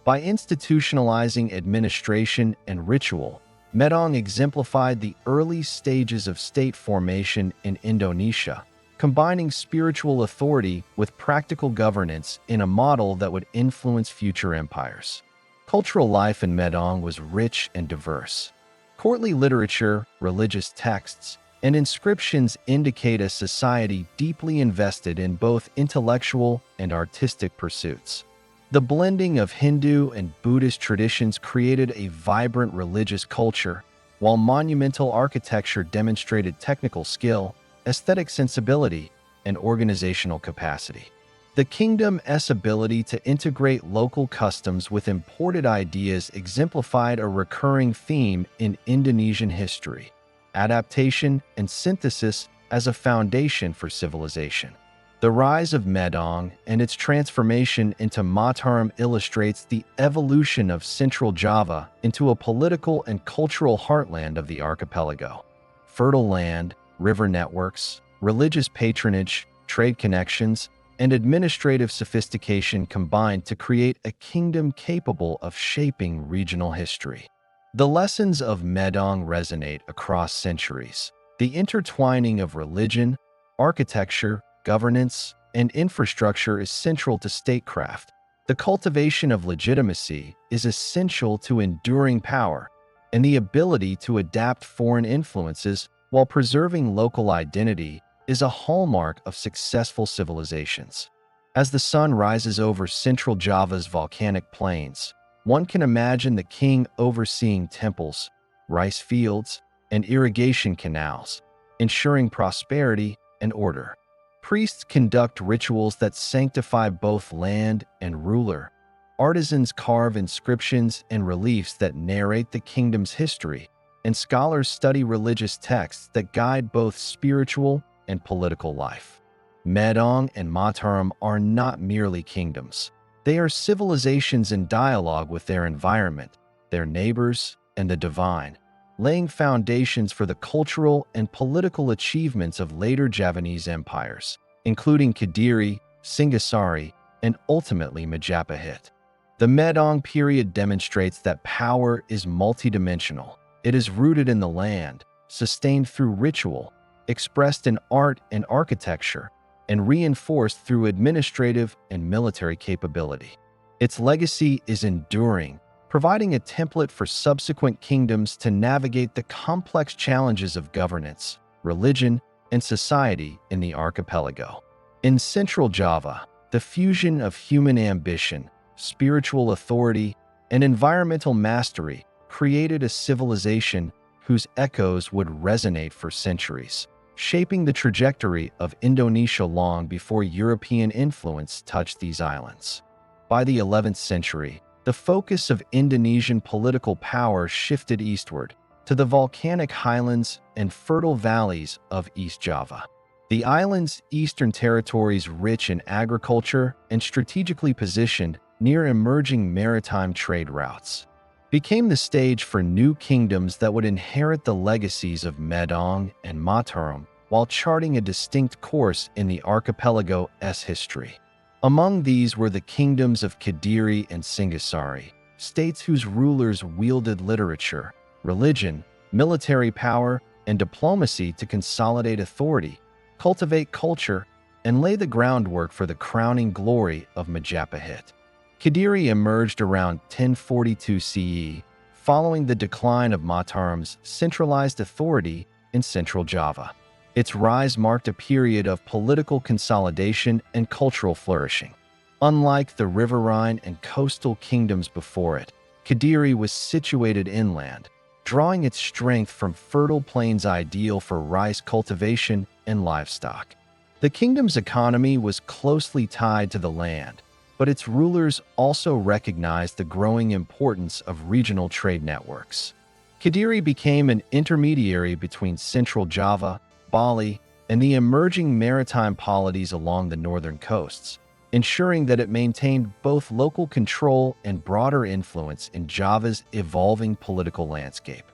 By institutionalizing administration and ritual, Medang exemplified the early stages of state formation in Indonesia, combining spiritual authority with practical governance in a model that would influence future empires. Cultural life in Medang was rich and diverse. Courtly literature, religious texts, and inscriptions indicate a society deeply invested in both intellectual and artistic pursuits. The blending of Hindu and Buddhist traditions created a vibrant religious culture, while monumental architecture demonstrated technical skill, aesthetic sensibility, and organizational capacity. The kingdom's ability to integrate local customs with imported ideas exemplified a recurring theme in Indonesian history: adaptation and synthesis as a foundation for civilization. The rise of Medang and its transformation into Mataram illustrates the evolution of Central Java into a political and cultural heartland of the archipelago. Fertile land, river networks, religious patronage, trade connections, and administrative sophistication combined to create a kingdom capable of shaping regional history. The lessons of Medang resonate across centuries. The intertwining of religion, architecture, governance, and infrastructure is central to statecraft. The cultivation of legitimacy is essential to enduring power, and the ability to adapt foreign influences while preserving local identity is a hallmark of successful civilizations. As the sun rises over central Java's volcanic plains, one can imagine the king overseeing temples, rice fields, and irrigation canals, ensuring prosperity and order. Priests conduct rituals that sanctify both land and ruler. Artisans carve inscriptions and reliefs that narrate the kingdom's history, and scholars study religious texts that guide both spiritual and political life. Medang and Mataram are not merely kingdoms. They are civilizations in dialogue with their environment, their neighbors, and the divine, laying foundations for the cultural and political achievements of later Javanese empires, including Kediri, Singhasari, and ultimately Majapahit. The Medang period demonstrates that power is multidimensional. It is rooted in the land, sustained through ritual, expressed in art and architecture, and reinforced through administrative and military capability. Its legacy is enduring, providing a template for subsequent kingdoms to navigate the complex challenges of governance, religion, and society in the archipelago. In Central Java, the fusion of human ambition, spiritual authority, and environmental mastery created a civilization whose echoes would resonate for centuries, shaping the trajectory of Indonesia long before European influence touched these islands. By the 11th century, the focus of Indonesian political power shifted eastward to the volcanic highlands and fertile valleys of East Java. The island's eastern territories, rich in agriculture and strategically positioned near emerging maritime trade routes, became the stage for new kingdoms that would inherit the legacies of Medang and Mataram while charting a distinct course in the archipelago's history. Among these were the kingdoms of Kediri and Singhasari, states whose rulers wielded literature, religion, military power, and diplomacy to consolidate authority, cultivate culture, and lay the groundwork for the crowning glory of Majapahit. Kediri emerged around 1042 CE, following the decline of Mataram's centralized authority in Central Java. Its rise marked a period of political consolidation and cultural flourishing. Unlike the riverine and coastal kingdoms before it, Kediri was situated inland, drawing its strength from fertile plains ideal for rice cultivation and livestock. The kingdom's economy was closely tied to the land, but its rulers also recognized the growing importance of regional trade networks. Kediri became an intermediary between Central Java, Bali, and the emerging maritime polities along the northern coasts, ensuring that it maintained both local control and broader influence in Java's evolving political landscape.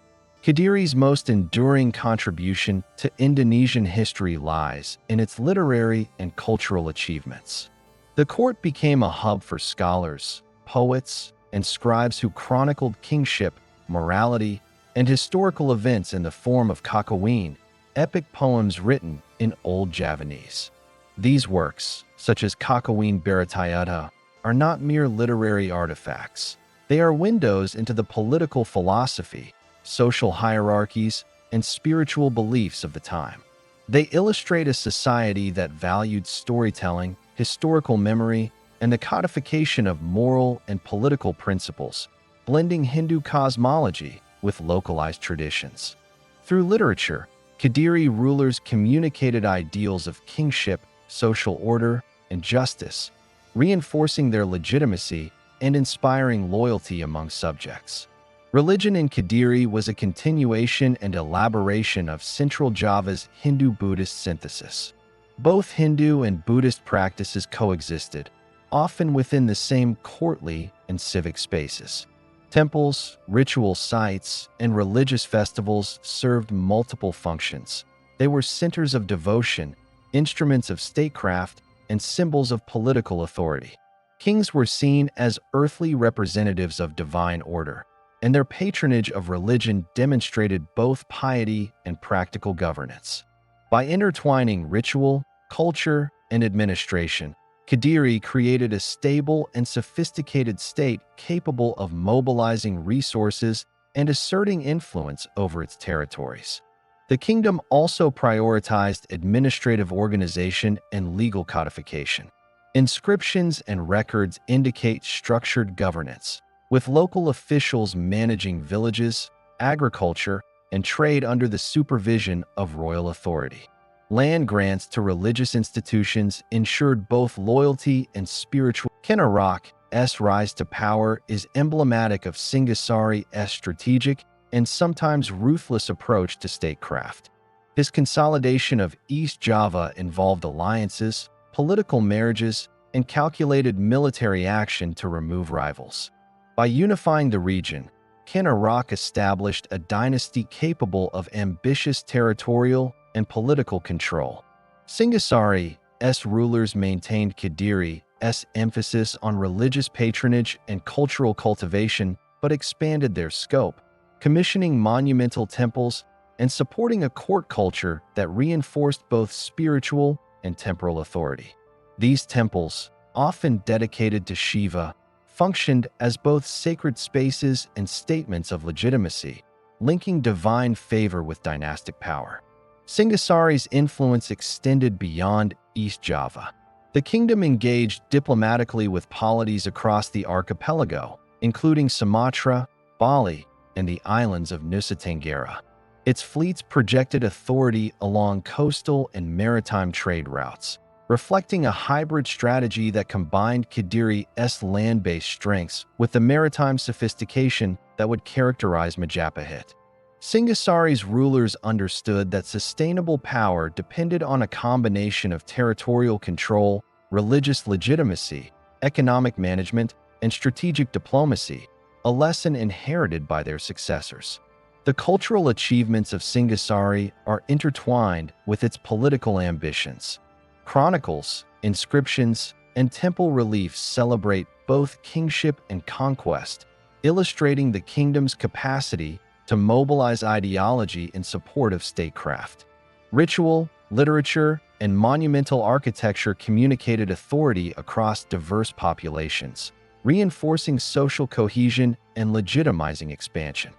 Kediri's most enduring contribution to Indonesian history lies in its literary and cultural achievements. The court became a hub for scholars, poets, and scribes who chronicled kingship, morality, and historical events in the form of kakawin, epic poems written in Old Javanese. These works, such as Kakawin Baratayutta, are not mere literary artifacts. They are windows into the political philosophy, social hierarchies, and spiritual beliefs of the time. They illustrate a society that valued storytelling, historical memory, and the codification of moral and political principles, blending Hindu cosmology with localized traditions. Through literature, Kediri rulers communicated ideals of kingship, social order, and justice, reinforcing their legitimacy and inspiring loyalty among subjects. Religion in Kediri was a continuation and elaboration of Central Java's Hindu-Buddhist synthesis. Both Hindu and Buddhist practices coexisted, often within the same courtly and civic spaces. Temples, ritual sites, and religious festivals served multiple functions. They were centers of devotion, instruments of statecraft, and symbols of political authority. Kings were seen as earthly representatives of divine order, and their patronage of religion demonstrated both piety and practical governance. By intertwining ritual, culture, and administration, Kediri created a stable and sophisticated state capable of mobilizing resources and asserting influence over its territories. The kingdom also prioritized administrative organization and legal codification. Inscriptions and records indicate structured governance, with local officials managing villages, agriculture, and trade under the supervision of royal authority. Land grants to religious institutions ensured both loyalty and spiritual. Kinarak's rise to power is emblematic of Singhasari's strategic and sometimes ruthless approach to statecraft. His consolidation of East Java involved alliances, political marriages, and calculated military action to remove rivals. By unifying the region, Kinarak established a dynasty capable of ambitious territorial and political control. Singhasari's rulers maintained Kediri's emphasis on religious patronage and cultural cultivation, but expanded their scope, commissioning monumental temples and supporting a court culture that reinforced both spiritual and temporal authority. These temples, often dedicated to Shiva, functioned as both sacred spaces and statements of legitimacy, linking divine favor with dynastic power. Singhasari's influence extended beyond East Java. The kingdom engaged diplomatically with polities across the archipelago, including Sumatra, Bali, and the islands of Nusa Tenggara. Its fleets projected authority along coastal and maritime trade routes, reflecting a hybrid strategy that combined Kediri's land-based strengths with the maritime sophistication that would characterize Majapahit. Singhasari's rulers understood that sustainable power depended on a combination of territorial control, religious legitimacy, economic management, and strategic diplomacy, a lesson inherited by their successors. The cultural achievements of Singhasari are intertwined with its political ambitions. Chronicles, inscriptions, and temple reliefs celebrate both kingship and conquest, illustrating the kingdom's capacity to mobilize ideology in support of statecraft. Ritual, literature, and monumental architecture communicated authority across diverse populations, reinforcing social cohesion and legitimizing expansion.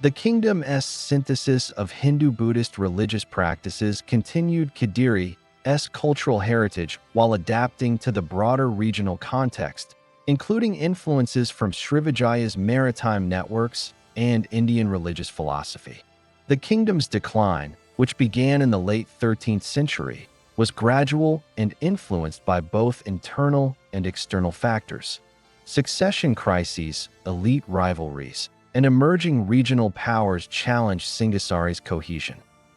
The kingdom's synthesis of Hindu-Buddhist religious practices continued Kediri's cultural heritage while adapting to the broader regional context, including influences from Srivijaya's maritime networks and Indian religious philosophy. The kingdom's decline, which began in the late 13th century, was gradual and influenced by both internal and external factors. Succession crises, elite rivalries, and emerging regional powers challenged Singhasari's cohesion.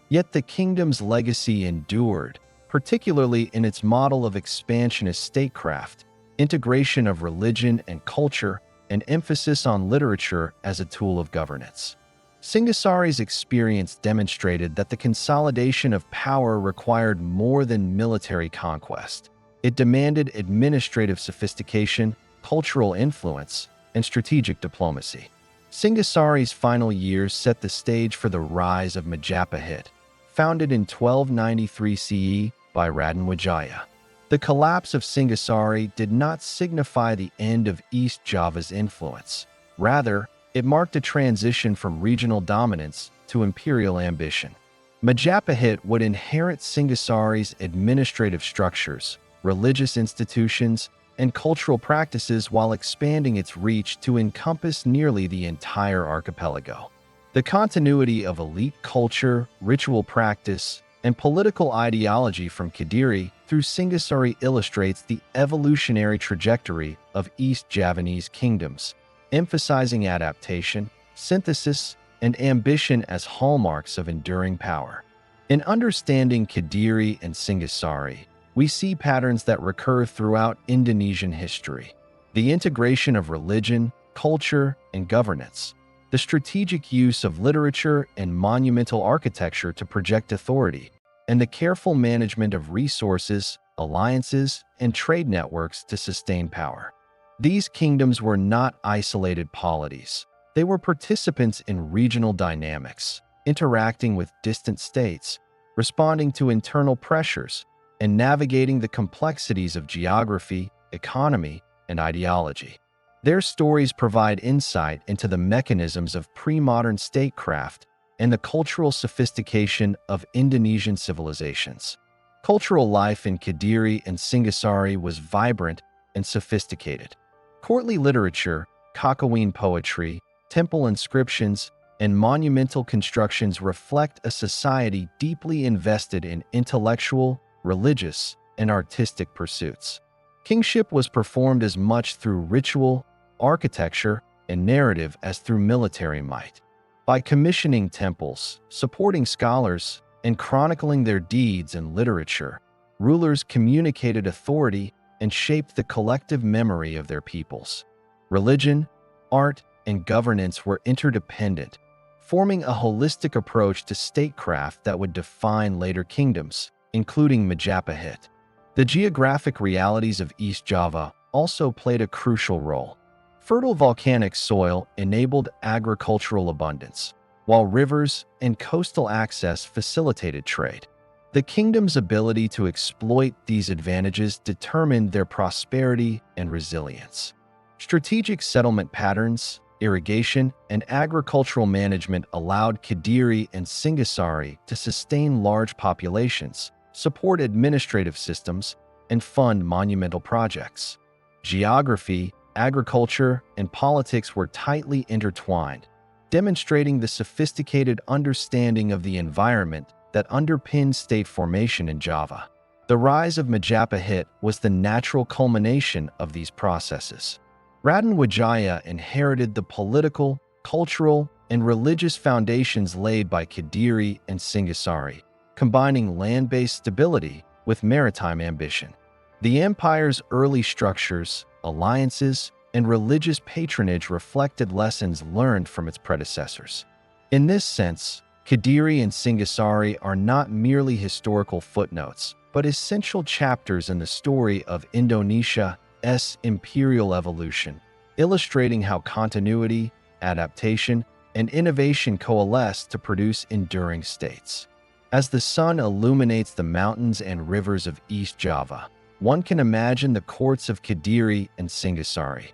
Yet the kingdom's legacy endured, particularly in its model of expansionist statecraft, integration of religion and culture, and emphasis on literature as a tool of governance. Singhasari's experience demonstrated that the consolidation of power required more than military conquest. It demanded administrative sophistication, cultural influence, and strategic diplomacy. Singhasari's final years set the stage for the rise of Majapahit, founded in 1293 CE by Raden Wijaya. The collapse of Singhasari did not signify the end of East Java's influence. Rather, it marked a transition from regional dominance to imperial ambition. Majapahit would inherit Singhasari's administrative structures, religious institutions, and cultural practices while expanding its reach to encompass nearly the entire archipelago. The continuity of elite culture, ritual practice, and political ideology from Kediri through Singhasari illustrates the evolutionary trajectory of East Javanese kingdoms, emphasizing adaptation, synthesis, and ambition as hallmarks of enduring power. In understanding Kediri and Singhasari, we see patterns that recur throughout Indonesian history: the integration of religion, culture, and governance, the strategic use of literature and monumental architecture to project authority, and the careful management of resources, alliances, and trade networks to sustain power. These kingdoms were not isolated polities. They were participants in regional dynamics, interacting with distant states, responding to internal pressures, and navigating the complexities of geography, economy, and ideology. Their stories provide insight into the mechanisms of pre-modern statecraft and the cultural sophistication of Indonesian civilizations. Cultural life in Kediri and Singhasari was vibrant and sophisticated. Courtly literature, Kakawin poetry, temple inscriptions, and monumental constructions reflect a society deeply invested in intellectual, religious, and artistic pursuits. Kingship was performed as much through ritual, architecture, and narrative as through military might. By commissioning temples, supporting scholars, and chronicling their deeds in literature, rulers communicated authority and shaped the collective memory of their peoples. Religion, art, and governance were interdependent, forming a holistic approach to statecraft that would define later kingdoms, including Majapahit. The geographic realities of East Java also played a crucial role. Fertile volcanic soil enabled agricultural abundance, while rivers and coastal access facilitated trade. The kingdom's ability to exploit these advantages determined their prosperity and resilience. Strategic settlement patterns, irrigation, and agricultural management allowed Kediri and Singhasari to sustain large populations, support administrative systems, and fund monumental projects. Geography, agriculture, and politics were tightly intertwined, demonstrating the sophisticated understanding of the environment that underpinned state formation in Java. The rise of Majapahit was the natural culmination of these processes. Raden Wijaya inherited the political, cultural, and religious foundations laid by Kediri and Singhasari, combining land-based stability with maritime ambition. The empire's early structures, alliances, and religious patronage reflected lessons learned from its predecessors. In this sense, Kediri and Singhasari are not merely historical footnotes, but essential chapters in the story of Indonesia's imperial evolution, illustrating how continuity, adaptation, and innovation coalesce to produce enduring states. As the sun illuminates the mountains and rivers of East Java, one can imagine the courts of Kediri and Singhasari.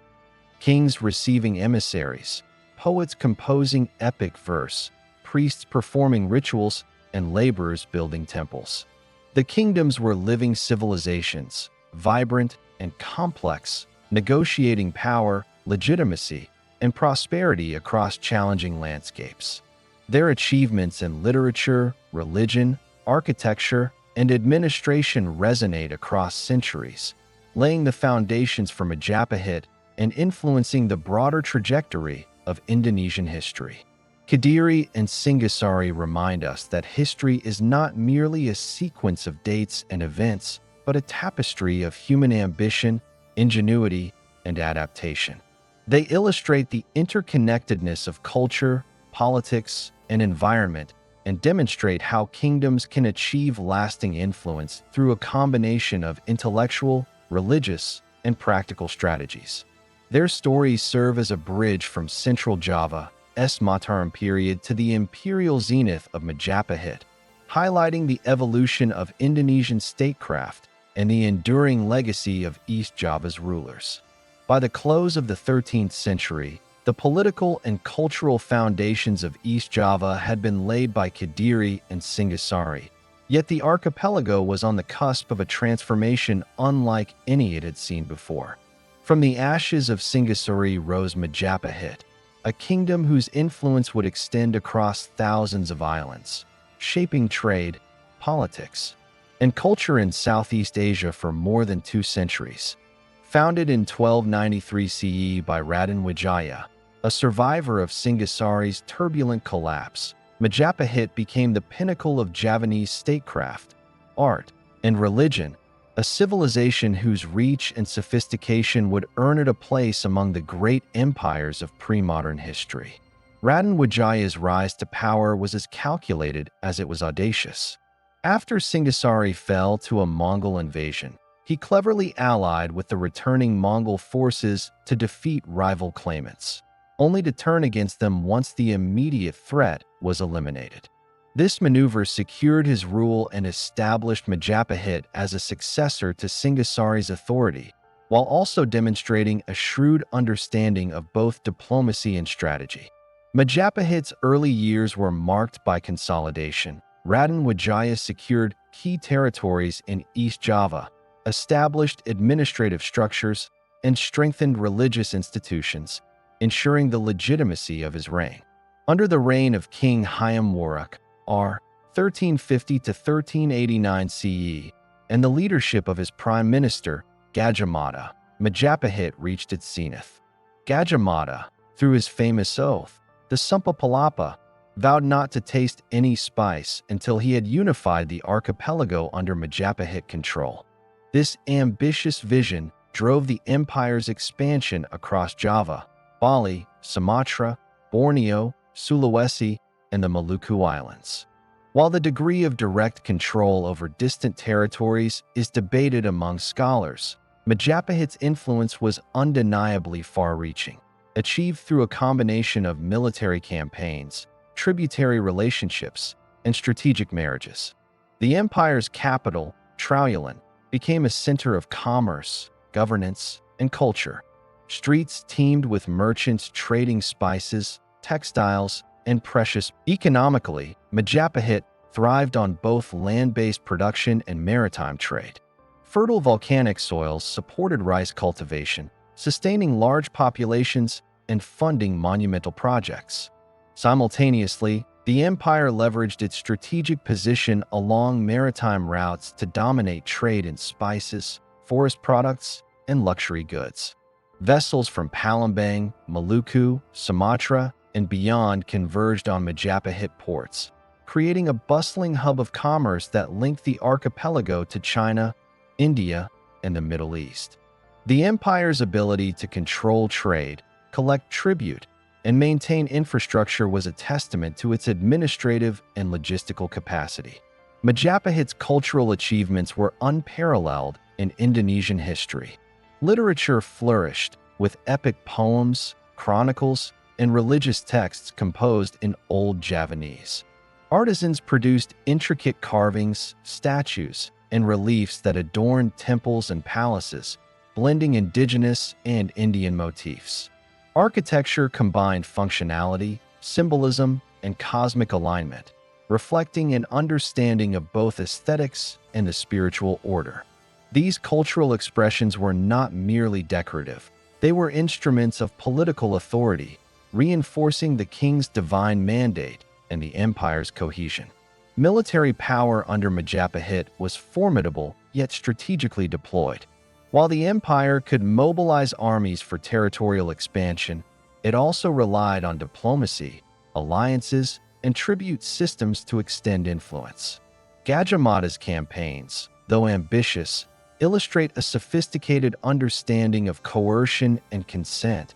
Kings receiving emissaries, poets composing epic verse, priests performing rituals, and laborers building temples. The kingdoms were living civilizations, vibrant and complex, negotiating power, legitimacy, and prosperity across challenging landscapes. Their achievements in literature, religion, architecture, and administration resonate across centuries, laying the foundations for Majapahit and influencing the broader trajectory of Indonesian history. Kediri and Singhasari remind us that history is not merely a sequence of dates and events, but a tapestry of human ambition, ingenuity, and adaptation. They illustrate the interconnectedness of culture, politics, and environment, and demonstrate how kingdoms can achieve lasting influence through a combination of intellectual, religious, and practical strategies. Their stories serve as a bridge from Central Java's Mataram period to the imperial zenith of Majapahit, highlighting the evolution of Indonesian statecraft and the enduring legacy of East Java's rulers. By the close of the 13th century, the political and cultural foundations of East Java had been laid by Kediri and Singhasari, yet the archipelago was on the cusp of a transformation unlike any it had seen before. From the ashes of Singhasari rose Majapahit, a kingdom whose influence would extend across thousands of islands, shaping trade, politics, and culture in Southeast Asia for more than 2 centuries. Founded in 1293 CE by Raden Wijaya, a survivor of Singhasari's turbulent collapse, Majapahit became the pinnacle of Javanese statecraft, art, and religion, a civilization whose reach and sophistication would earn it a place among the great empires of pre-modern history. Raden Wijaya's rise to power was as calculated as it was audacious. After Singhasari fell to a Mongol invasion, he cleverly allied with the returning Mongol forces to defeat rival claimants, only to turn against them once the immediate threat was eliminated. This maneuver secured his rule and established Majapahit as a successor to Singhasari's authority, while also demonstrating a shrewd understanding of both diplomacy and strategy. Majapahit's early years were marked by consolidation. Raden Wijaya secured key territories in East Java, established administrative structures, and strengthened religious institutions, ensuring the legitimacy of his reign. Under the reign of King Hayam Wuruk, r. 1350 to 1389 CE, and the leadership of his prime minister, Gajah Mada, Majapahit reached its zenith. Gajah Mada, through his famous oath, the Sumpah Palapa, vowed not to taste any spice until he had unified the archipelago under Majapahit control. This ambitious vision drove the empire's expansion across Java, Bali, Sumatra, Borneo, Sulawesi, and the Maluku Islands. While the degree of direct control over distant territories is debated among scholars, Majapahit's influence was undeniably far-reaching, achieved through a combination of military campaigns, tributary relationships, and strategic marriages. The empire's capital, Trowulan, became a center of commerce, governance, and culture. Streets teemed with merchants trading spices, textiles, and precious. Economically, Majapahit thrived on both land-based production and maritime trade. Fertile volcanic soils supported rice cultivation, sustaining large populations and funding monumental projects. Simultaneously, the empire leveraged its strategic position along maritime routes to dominate trade in spices, forest products, and luxury goods. Vessels from Palembang, Maluku, Sumatra, and beyond converged on Majapahit ports, creating a bustling hub of commerce that linked the archipelago to China, India, and the Middle East. The empire's ability to control trade, collect tribute, and maintain infrastructure was a testament to its administrative and logistical capacity. Majapahit's cultural achievements were unparalleled in Indonesian history. Literature flourished, with epic poems, chronicles, and religious texts composed in Old Javanese. Artisans produced intricate carvings, statues, and reliefs that adorned temples and palaces, blending indigenous and Indian motifs. Architecture combined functionality, symbolism, and cosmic alignment, reflecting an understanding of both aesthetics and the spiritual order. These cultural expressions were not merely decorative. They were instruments of political authority, reinforcing the king's divine mandate and the empire's cohesion. Military power under Majapahit was formidable yet strategically deployed. While the empire could mobilize armies for territorial expansion, it also relied on diplomacy, alliances, and tribute systems to extend influence. Gajah Mada's campaigns, though ambitious, illustrate a sophisticated understanding of coercion and consent.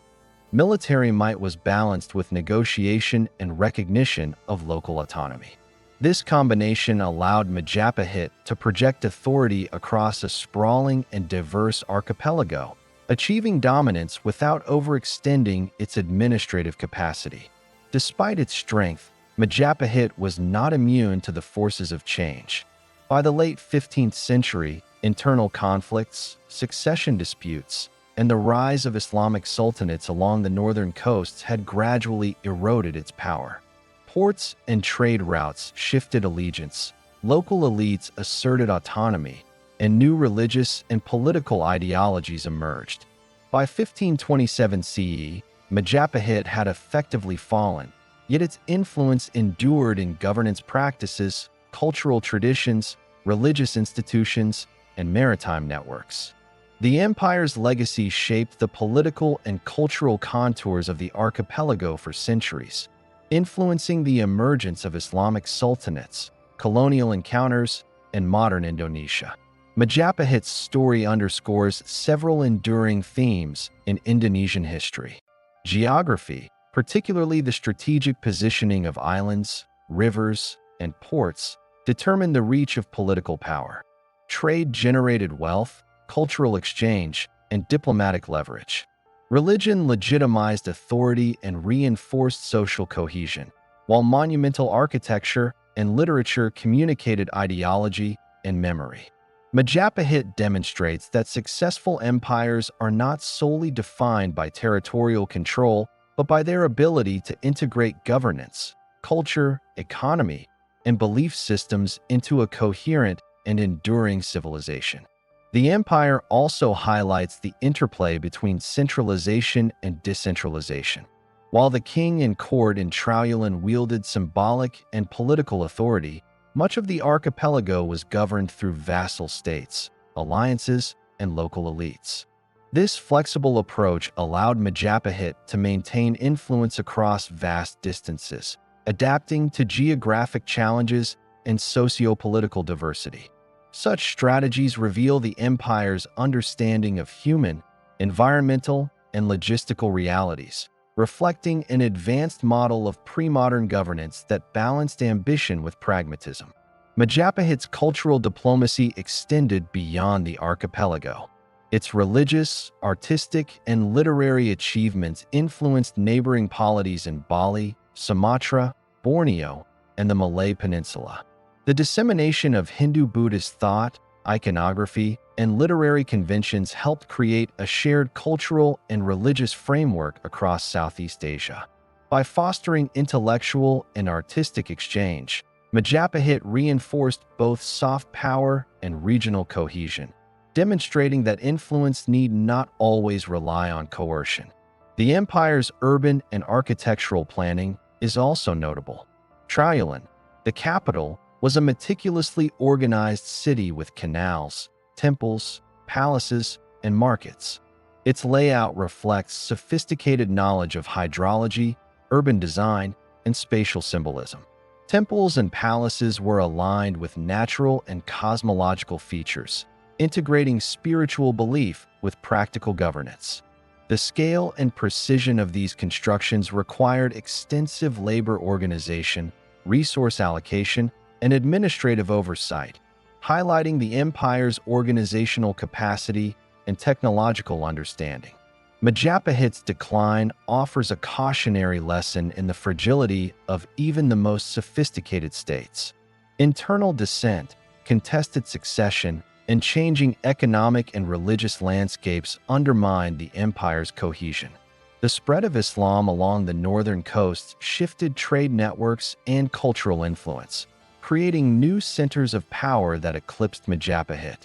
Military might was balanced with negotiation and recognition of local autonomy. This combination allowed Majapahit to project authority across a sprawling and diverse archipelago, achieving dominance without overextending its administrative capacity. Despite its strength, Majapahit was not immune to the forces of change. By the late 15th century, internal conflicts, succession disputes, and the rise of Islamic sultanates along the northern coasts had gradually eroded its power. Ports and trade routes shifted allegiance, local elites asserted autonomy, and new religious and political ideologies emerged. By 1527 CE, Majapahit had effectively fallen, yet its influence endured in governance practices, cultural traditions, religious institutions, and maritime networks. The empire's legacy shaped the political and cultural contours of the archipelago for centuries, influencing the emergence of Islamic sultanates, colonial encounters, and modern Indonesia. Majapahit's story underscores several enduring themes in Indonesian history. Geography, particularly the strategic positioning of islands, rivers, and ports, determined the reach of political power. Trade generated wealth, cultural exchange, and diplomatic leverage. Religion legitimized authority and reinforced social cohesion, while monumental architecture and literature communicated ideology and memory. Majapahit demonstrates that successful empires are not solely defined by territorial control, but by their ability to integrate governance, culture, economy, and belief systems into a coherent and enduring civilization. The empire also highlights the interplay between centralization and decentralization. While the king and court in Trowulan wielded symbolic and political authority, much of the archipelago was governed through vassal states, alliances, and local elites. This flexible approach allowed Majapahit to maintain influence across vast distances, adapting to geographic challenges and socio-political diversity. Such strategies reveal the empire's understanding of human, environmental, and logistical realities, reflecting an advanced model of pre-modern governance that balanced ambition with pragmatism. Majapahit's cultural diplomacy extended beyond the archipelago. Its religious, artistic, and literary achievements influenced neighboring polities in Bali, Sumatra, Borneo, and the Malay Peninsula. The dissemination of Hindu-Buddhist thought, iconography, and literary conventions helped create a shared cultural and religious framework across Southeast Asia. By fostering intellectual and artistic exchange, Majapahit reinforced both soft power and regional cohesion, demonstrating that influence need not always rely on coercion. The empire's urban and architectural planning is also notable. Trowulan, the capital, was a meticulously organized city with canals, temples, palaces, and markets. Its layout reflects sophisticated knowledge of hydrology, urban design, and spatial symbolism. Temples and palaces were aligned with natural and cosmological features, integrating spiritual belief with practical governance. The scale and precision of these constructions required extensive labor organization, resource allocation, and administrative oversight, highlighting the empire's organizational capacity and technological understanding. Majapahit's decline offers a cautionary lesson in the fragility of even the most sophisticated states. Internal dissent, contested succession, and changing economic and religious landscapes undermined the empire's cohesion. The spread of Islam along the northern coast shifted trade networks and cultural influence, creating new centers of power that eclipsed Majapahit.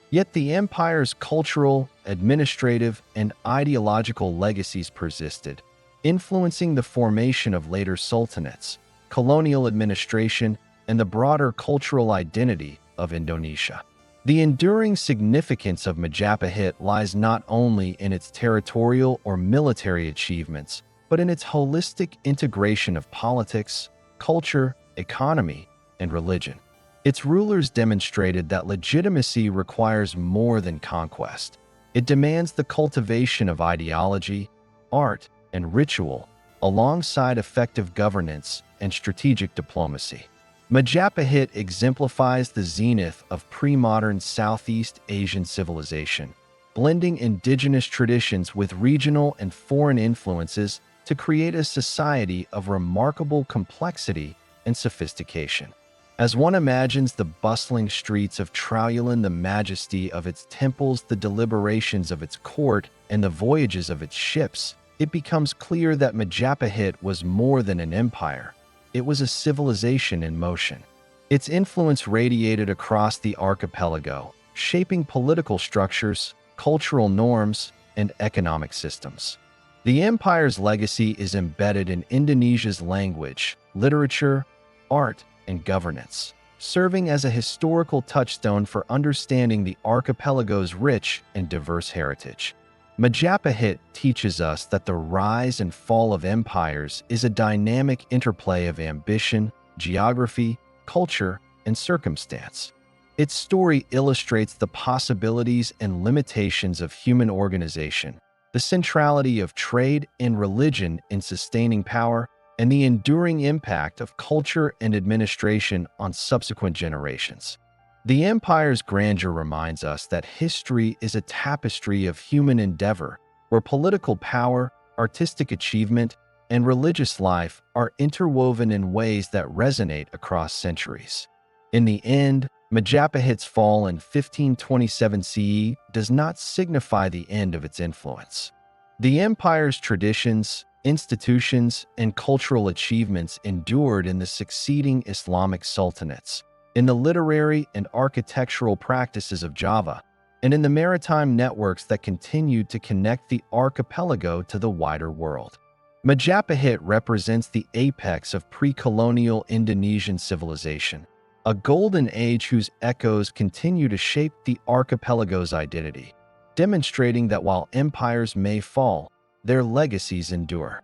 Yet the empire's cultural, administrative, and ideological legacies persisted, influencing the formation of later sultanates, colonial administration, and the broader cultural identity of Indonesia. The enduring significance of Majapahit lies not only in its territorial or military achievements, but in its holistic integration of politics, culture, economy, and religion. Its rulers demonstrated that legitimacy requires more than conquest. It demands the cultivation of ideology, art, and ritual, alongside effective governance and strategic diplomacy. Majapahit exemplifies the zenith of pre-modern Southeast Asian civilization, blending indigenous traditions with regional and foreign influences to create a society of remarkable complexity and sophistication. As one imagines the bustling streets of Trowulan, the majesty of its temples, the deliberations of its court, and the voyages of its ships, it becomes clear that Majapahit was more than an empire. It was a civilization in motion. Its influence radiated across the archipelago, shaping political structures, cultural norms, and economic systems. The empire's legacy is embedded in Indonesia's language, literature, art, and governance, serving as a historical touchstone for understanding the archipelago's rich and diverse heritage. Majapahit teaches us that the rise and fall of empires is a dynamic interplay of ambition, geography, culture, and circumstance. Its story illustrates the possibilities and limitations of human organization, the centrality of trade and religion in sustaining power, and the enduring impact of culture and administration on subsequent generations. The empire's grandeur reminds us that history is a tapestry of human endeavor, where political power, artistic achievement, and religious life are interwoven in ways that resonate across centuries. In the end, Majapahit's fall in 1527 CE does not signify the end of its influence. The empire's traditions, institutions, and cultural achievements endured in the succeeding Islamic sultanates, in the literary and architectural practices of Java, and in the maritime networks that continued to connect the archipelago to the wider world. Majapahit represents the apex of pre-colonial Indonesian civilization, a golden age whose echoes continue to shape the archipelago's identity, demonstrating that while empires may fall, their legacies endure.